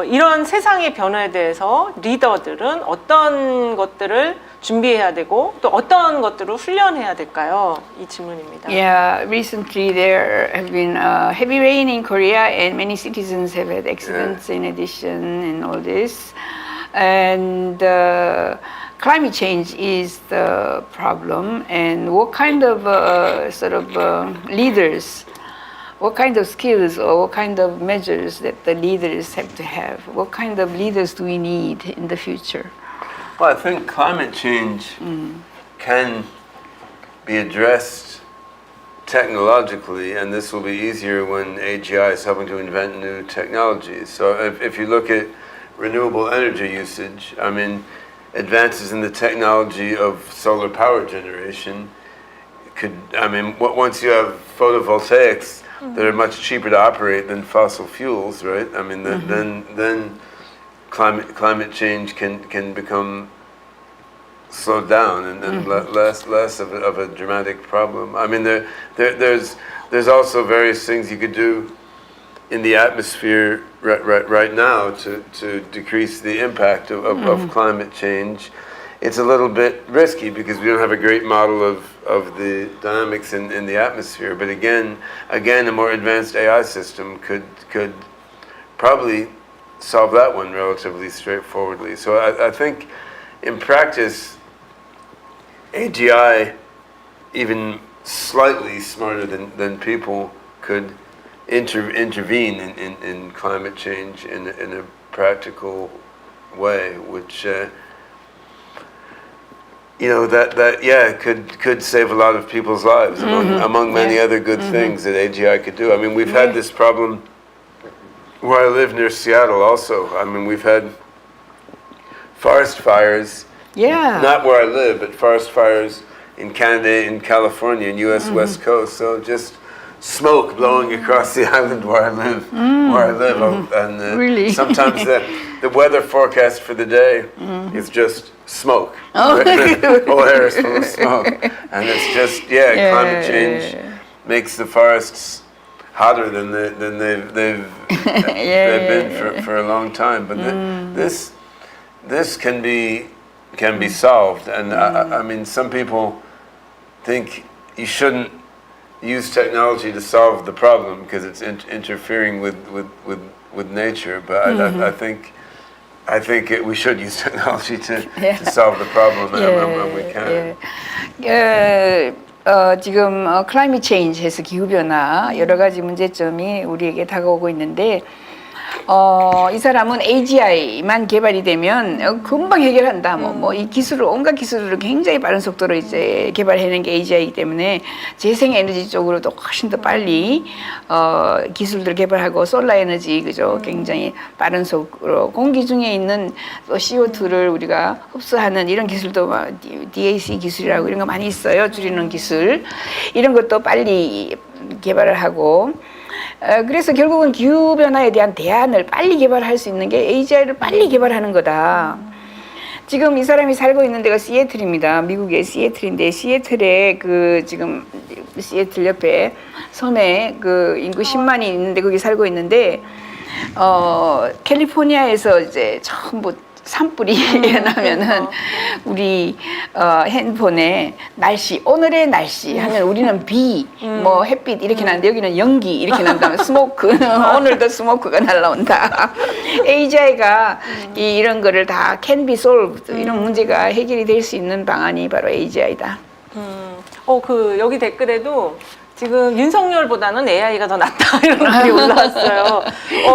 이런 세상의 변화에 대해서 리더들은 어떤 것들을 준비해야 되고 또 어떤 것들을 훈련해야 될까요? 이 질문입니다. Yeah, recently there have been heavy rain in Korea and many citizens have had accidents in addition and all this. And climate change is the problem. And what kind of leaders, what kind of skills or what kind of measures that the leaders have to have? What kind of leaders do we need in the future? Well, I think climate change can be addressed technologically, and this will be easier when AGI is helping to invent new technologies. So if you look at renewable energy usage, I mean, advances in the technology of solar power generation once you have photovoltaics that are much cheaper to operate than fossil fuels, right? I mean, then climate change can become slowed down and less of a dramatic problem. I mean, there's also various things you could do in the atmosphere right now to decrease the impact of climate change. It's a little bit risky because we don't have a great model of the dynamics in the atmosphere. But again, a more advanced AI system could probably solve that one relatively straightforwardly. So I think in practice, AGI, even slightly smarter than people, could intervene in climate change in a practical way, which you know, that yeah, could save a lot of people's lives among many other good things that AGI could do. I mean, we've had this problem where I live near Seattle also. I mean, we've had forest fires, Yeah. not where I live, but forest fires in Canada, in California, in U.S. West Coast. So just smoke blowing across the island where I live, and Really? sometimes the weather forecast for the day is just smoke. Oh. Whole air is full of smoke, and it's just climate change makes the forests hotter than they've been for a long time. But this can be solved, and I mean, some people think you shouldn't use technology to solve the problem because it's interfering with nature. But I think we should use technology to solve the problem, and we can. 지금 클라이밋 체인지에서 기후 변화 여러 가지 문제점이 우리에게 다가오고 있는데. 이 사람은 AGI만 개발이 되면 금방 해결한다. 이 기술을 온갖 기술을 굉장히 빠른 속도로 이제 개발해낸 게 AGI이기 때문에 재생에너지 쪽으로도 훨씬 더 빨리 기술들을 개발하고 솔라 에너지 그죠? 굉장히 빠른 속도로 공기 중에 있는 또 CO2를 우리가 흡수하는 이런 기술도 DAC 기술이라고 이런 거 많이 있어요. 줄이는 기술 이런 것도 빨리 개발을 하고. 그래서 결국은 기후변화에 대한 대안을 빨리 개발할 수 있는 게 AGI를 빨리 개발하는 거다. 지금 이 사람이 살고 있는 데가 시애틀입니다. 미국의 시애틀인데 시애틀에 지금 시애틀 옆에 섬에 인구 10만이 있는데 거기 살고 있는데 캘리포니아에서 이제 전부 산불이 나면은 우리 핸드폰에 날씨 오늘의 날씨 하면 우리는 비 뭐 햇빛 이렇게 나는데 여기는 연기 이렇게 난다면 스모크 오늘도 스모크가 날라온다. AGI가 이런 거를 다 can be solved 이런 문제가 해결이 될 수 있는 방안이 바로 AGI다. 여기 댓글에도 지금 윤석열보다는 AI가 더 낫다 이런 글이 올라왔어요.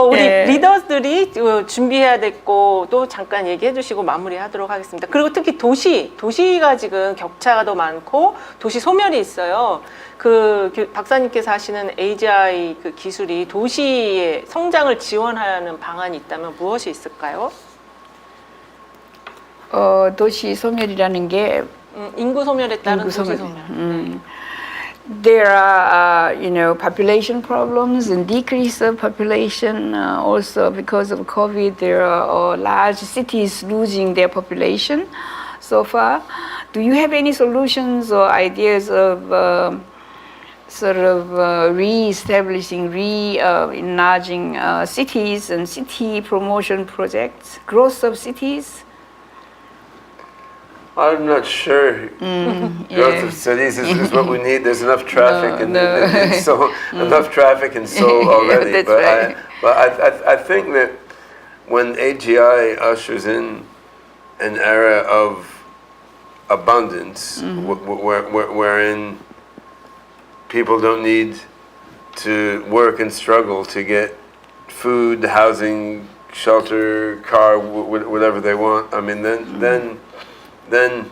우리 리더들이 준비해야 될 것도 잠깐 얘기해 주시고 마무리하도록 하겠습니다. 그리고 특히 도시가 지금 격차가 더 많고 도시 소멸이 있어요. 박사님께서 하시는 AGI 기술이 도시의 성장을 지원하는 방안이 있다면 무엇이 있을까요? 도시 소멸이라는 게 인구 소멸에 따른 도시 소멸. There are, population problems and decrease of population. Also, because of COVID, there are large cities losing their population so far. Do you have any solutions or ideas of re-establishing, enlarging cities and city promotion projects, growth of cities? I'm not sure. Growth of cities is what we need. There's enough traffic enough traffic in Seoul already. That's but right. I think that when AGI ushers in an era of abundance, wherein people don't need to work and struggle to get food, housing, shelter, car, whatever they want. I mean, then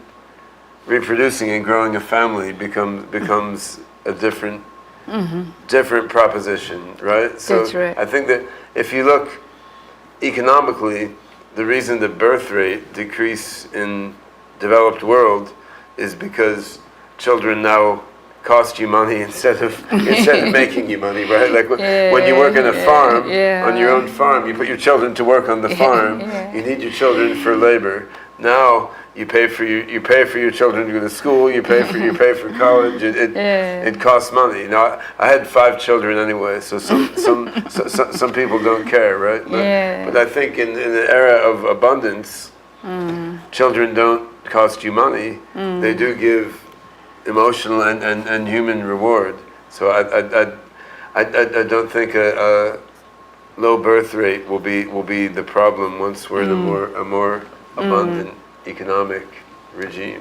reproducing and growing a family becomes a different proposition, right? So That's right. I think that if you look economically, the reason the birth rate decrease in developed world is because children now cost you money instead of making you money, right? Like when you work on a farm, on your own farm, you put your children to work on the farm. You need your children for labor. Now you pay for your children to go to school. You pay for college. It costs money. Now I had 5 children anyway, so some people don't care, right? But I think in the era of abundance, children don't cost you money. They do give emotional and human reward. So I don't think a low birth rate will be the problem once we're in a more abundant economic regime.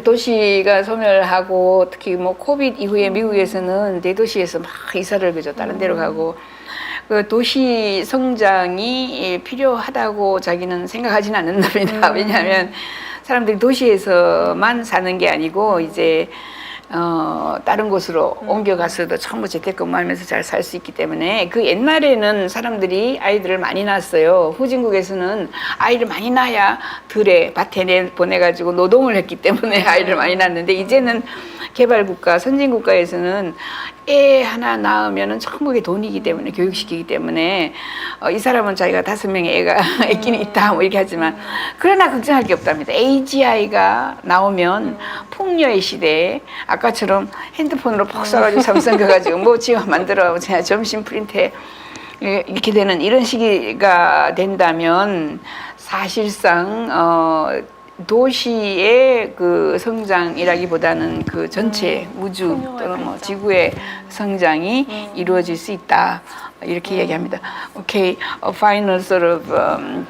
도시가 소멸하고 특히 코비드 이후에 미국에서는 대도시에서 막 이사를 다른 데로 가고 그 도시 성장이 필요하다고 자기는 생각하지는 않는답니다. 왜냐하면 사람들이 도시에서만 사는 게 아니고 이제 다른 곳으로 옮겨가서도 전부 재택근무하면서 잘 살 수 있기 때문에 그 옛날에는 사람들이 아이들을 많이 낳았어요. 후진국에서는 아이를 많이 낳아야 들에 밭에 보내가지고 노동을 했기 때문에 아이를 많이 낳았는데 이제는 개발국가, 선진국가에서는 애 하나 낳으면은 전부게 돈이기 때문에 교육시키기 때문에 이 사람은 자기가 5명의 애끼는 있다 뭐 이렇게 하지만 그러나 걱정할 게 없답니다. AGI가 나오면 풍요의 시대에 아까처럼 핸드폰으로 퍽 쏴가지고 삼성 가가지고 뭐 지금 만들어 제가 점심 프린트해 이렇게 되는 이런 시기가 된다면 사실상 도시의 그 성장이라기보다는 그 전체 우주 또는 뭐 지구의 성장이 이루어질 수 있다 이렇게 얘기합니다. Okay, a final sort of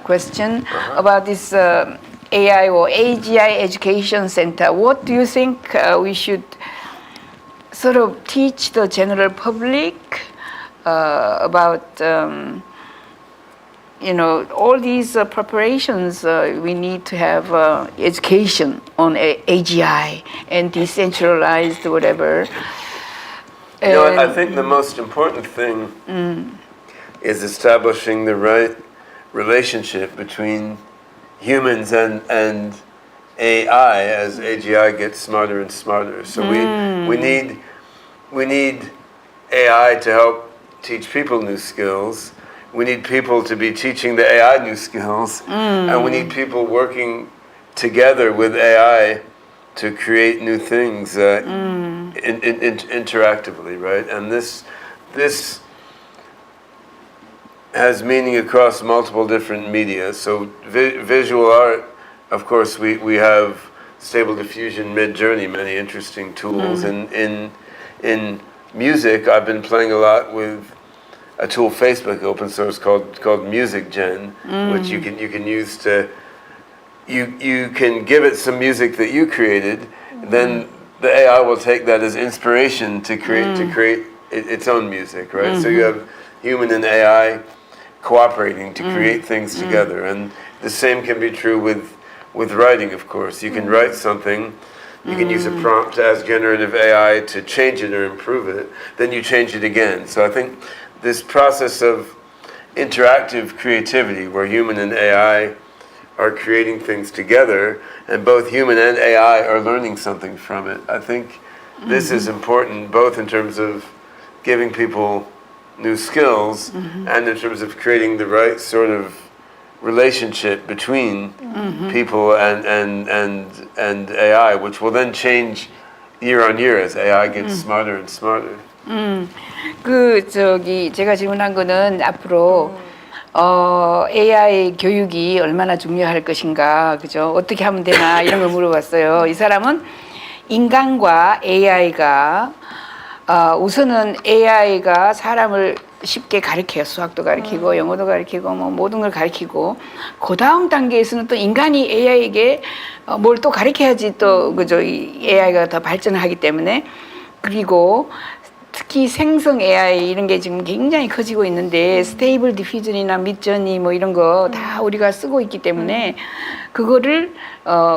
question about this AI or AGI Education Center. What do you think we should sort of teach the general public about? You know, all these preparations, we need to have education on AGI and decentralized whatever. You know what, I think the most important thing is establishing the right relationship between humans and AI as AGI gets smarter and smarter. So we need AI to help teach people new skills. We need people to be teaching the AI new skills, and we need people working together with AI to create new things interactively, right? And this has meaning across multiple different media. So visual art, of course, we have Stable Diffusion, Mid-Journey, many interesting tools. In music, I've been playing a lot with a tool, Facebook, open source called Music Gen, which you can use to you can give it some music that you created, then the AI will take that as inspiration to create its own music, right? So you have human and AI cooperating to create things together, and the same can be true with writing. Of course, you can write something. You can use a prompt to ask generative AI to change it or improve it. Then you change it again. So I think this process of interactive creativity where human and AI are creating things together and both human and AI are learning something from it. I think this is important both in terms of giving people new skills and in terms of creating the right sort of relationship between people and AI, which will then change year on year as AI gets smarter and smarter. 제가 질문한 거는 앞으로 AI 교육이 얼마나 중요할 것인가, 그죠? 어떻게 하면 되나 이런 걸 물어봤어요. 이 사람은 인간과 AI가 우선은 AI가 사람을 쉽게 가르쳐요. 수학도 가르치고 영어도 가르치고 뭐 모든 걸 가르치고 그 다음 단계에서는 또 인간이 AI에게 뭘 또 가르쳐야지 또 그죠? 이 AI가 더 발전하기 때문에 그리고 특히 생성 AI 이런 게 지금 굉장히 커지고 있는데 스테이블 디퓨전이나 미드저니 뭐 이런 거 다 우리가 쓰고 있기 때문에 그거를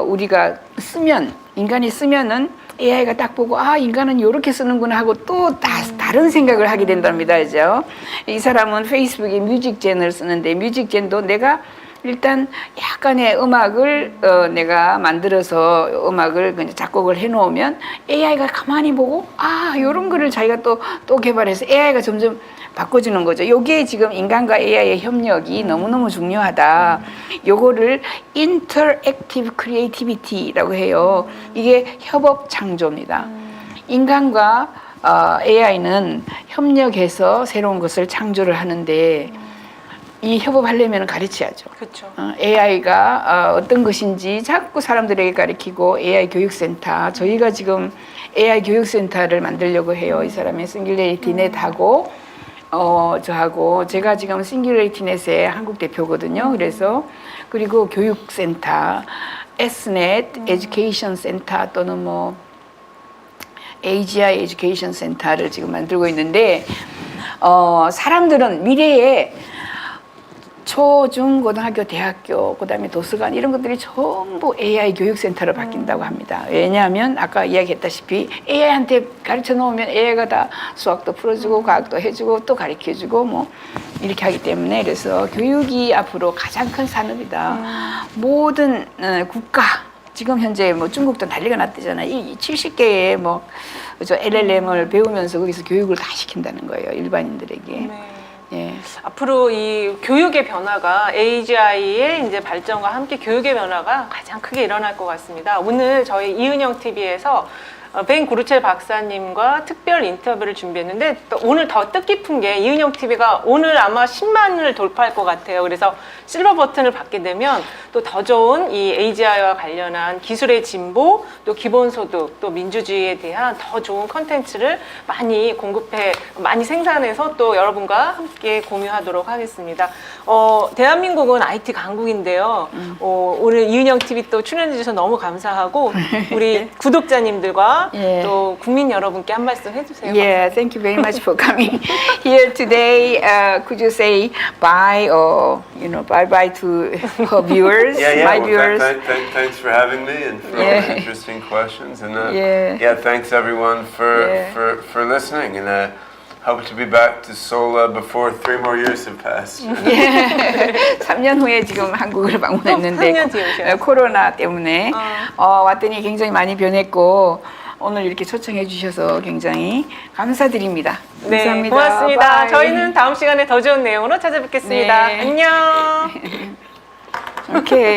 우리가 쓰면 인간이 쓰면은 AI가 딱 보고 아 인간은 이렇게 쓰는구나 하고 또 다른 생각을 하게 된답니다. 그죠? 이 사람은 페이스북에 뮤직젠을 쓰는데 뮤직젠도 내가 일단 약간의 음악을 내가 만들어서 음악을 그냥 작곡을 해놓으면 AI가 가만히 보고 아 이런 거를 자기가 또 개발해서 AI가 점점 바꿔주는 거죠. 이게 지금 인간과 AI의 협력이 너무너무 중요하다. 요거를 Interactive Creativity라고 해요. 이게 협업 창조입니다. 인간과 AI는 협력해서 새로운 것을 창조를 하는데 이 협업하려면 가르쳐야죠. 그렇죠. AI가 어떤 것인지 자꾸 사람들에게 가르치고 AI 교육센터 저희가 지금 AI 교육센터를 만들려고 해요. 이 사람의 싱귤레이티 넷하고 저하고 제가 지금 싱귤레이티 넷의 한국 대표거든요. 그래서 그리고 교육센터 Snet 에듀케이션 센터 또는 뭐 AGI 에듀케이션 센터를 지금 만들고 있는데 사람들은 미래에 초, 중, 고등학교, 대학교, 그다음에 도서관 이런 것들이 전부 AI 교육센터로 바뀐다고 합니다. 왜냐하면 아까 이야기했다시피 AI한테 가르쳐 놓으면 AI가 다 수학도 풀어주고 과학도 해주고 또 가르쳐주고 뭐 이렇게 하기 때문에 그래서 교육이 앞으로 가장 큰 산업이다. 모든 국가 지금 현재 뭐 중국도 난리가 났대잖아요. 이 70개의 뭐 그죠 LLM을 배우면서 거기서 교육을 다 시킨다는 거예요 일반인들에게. 네. 예. 앞으로 이 교육의 변화가 AGI의 이제 발전과 함께 교육의 변화가 가장 크게 일어날 것 같습니다. 오늘 저희 이은영TV에서 벤 구르첼 박사님과 특별 인터뷰를 준비했는데 또 오늘 더 뜻깊은 게 이은영TV가 오늘 아마 10만을 돌파할 것 같아요. 그래서 실버 버튼을 받게 되면 또 더 좋은 이 AGI와 관련한 기술의 진보, 또 기본소득, 또 민주주의에 대한 더 좋은 컨텐츠를 많이 생산해서 또 여러분과 함께 공유하도록 하겠습니다. 대한민국은 IT 강국인데요. 오늘 이은영TV 또 출연해주셔서 너무 감사하고 우리 구독자님들과 예. 또 국민 여러분께 한 말씀 해주세요. Yeah, thank you very much for coming here today. Could you say bye or bye to her viewers, my Well, viewers? thanks for having me and for all the interesting questions. And thanks everyone for listening. And hope to be back to Seoul before 3 more years have passed. 3년 후에 지금 한국을 또 방문했는데 3년 뒤에 오셔요. 코로나 때문에 왔더니 굉장히 많이 변했고 오늘 이렇게 초청해 주셔서 굉장히 감사드립니다. 네, 감사합니다. 고맙습니다. 바이. 저희는 다음 시간에 더 좋은 내용으로 찾아뵙겠습니다. 네. 안녕. 오케이.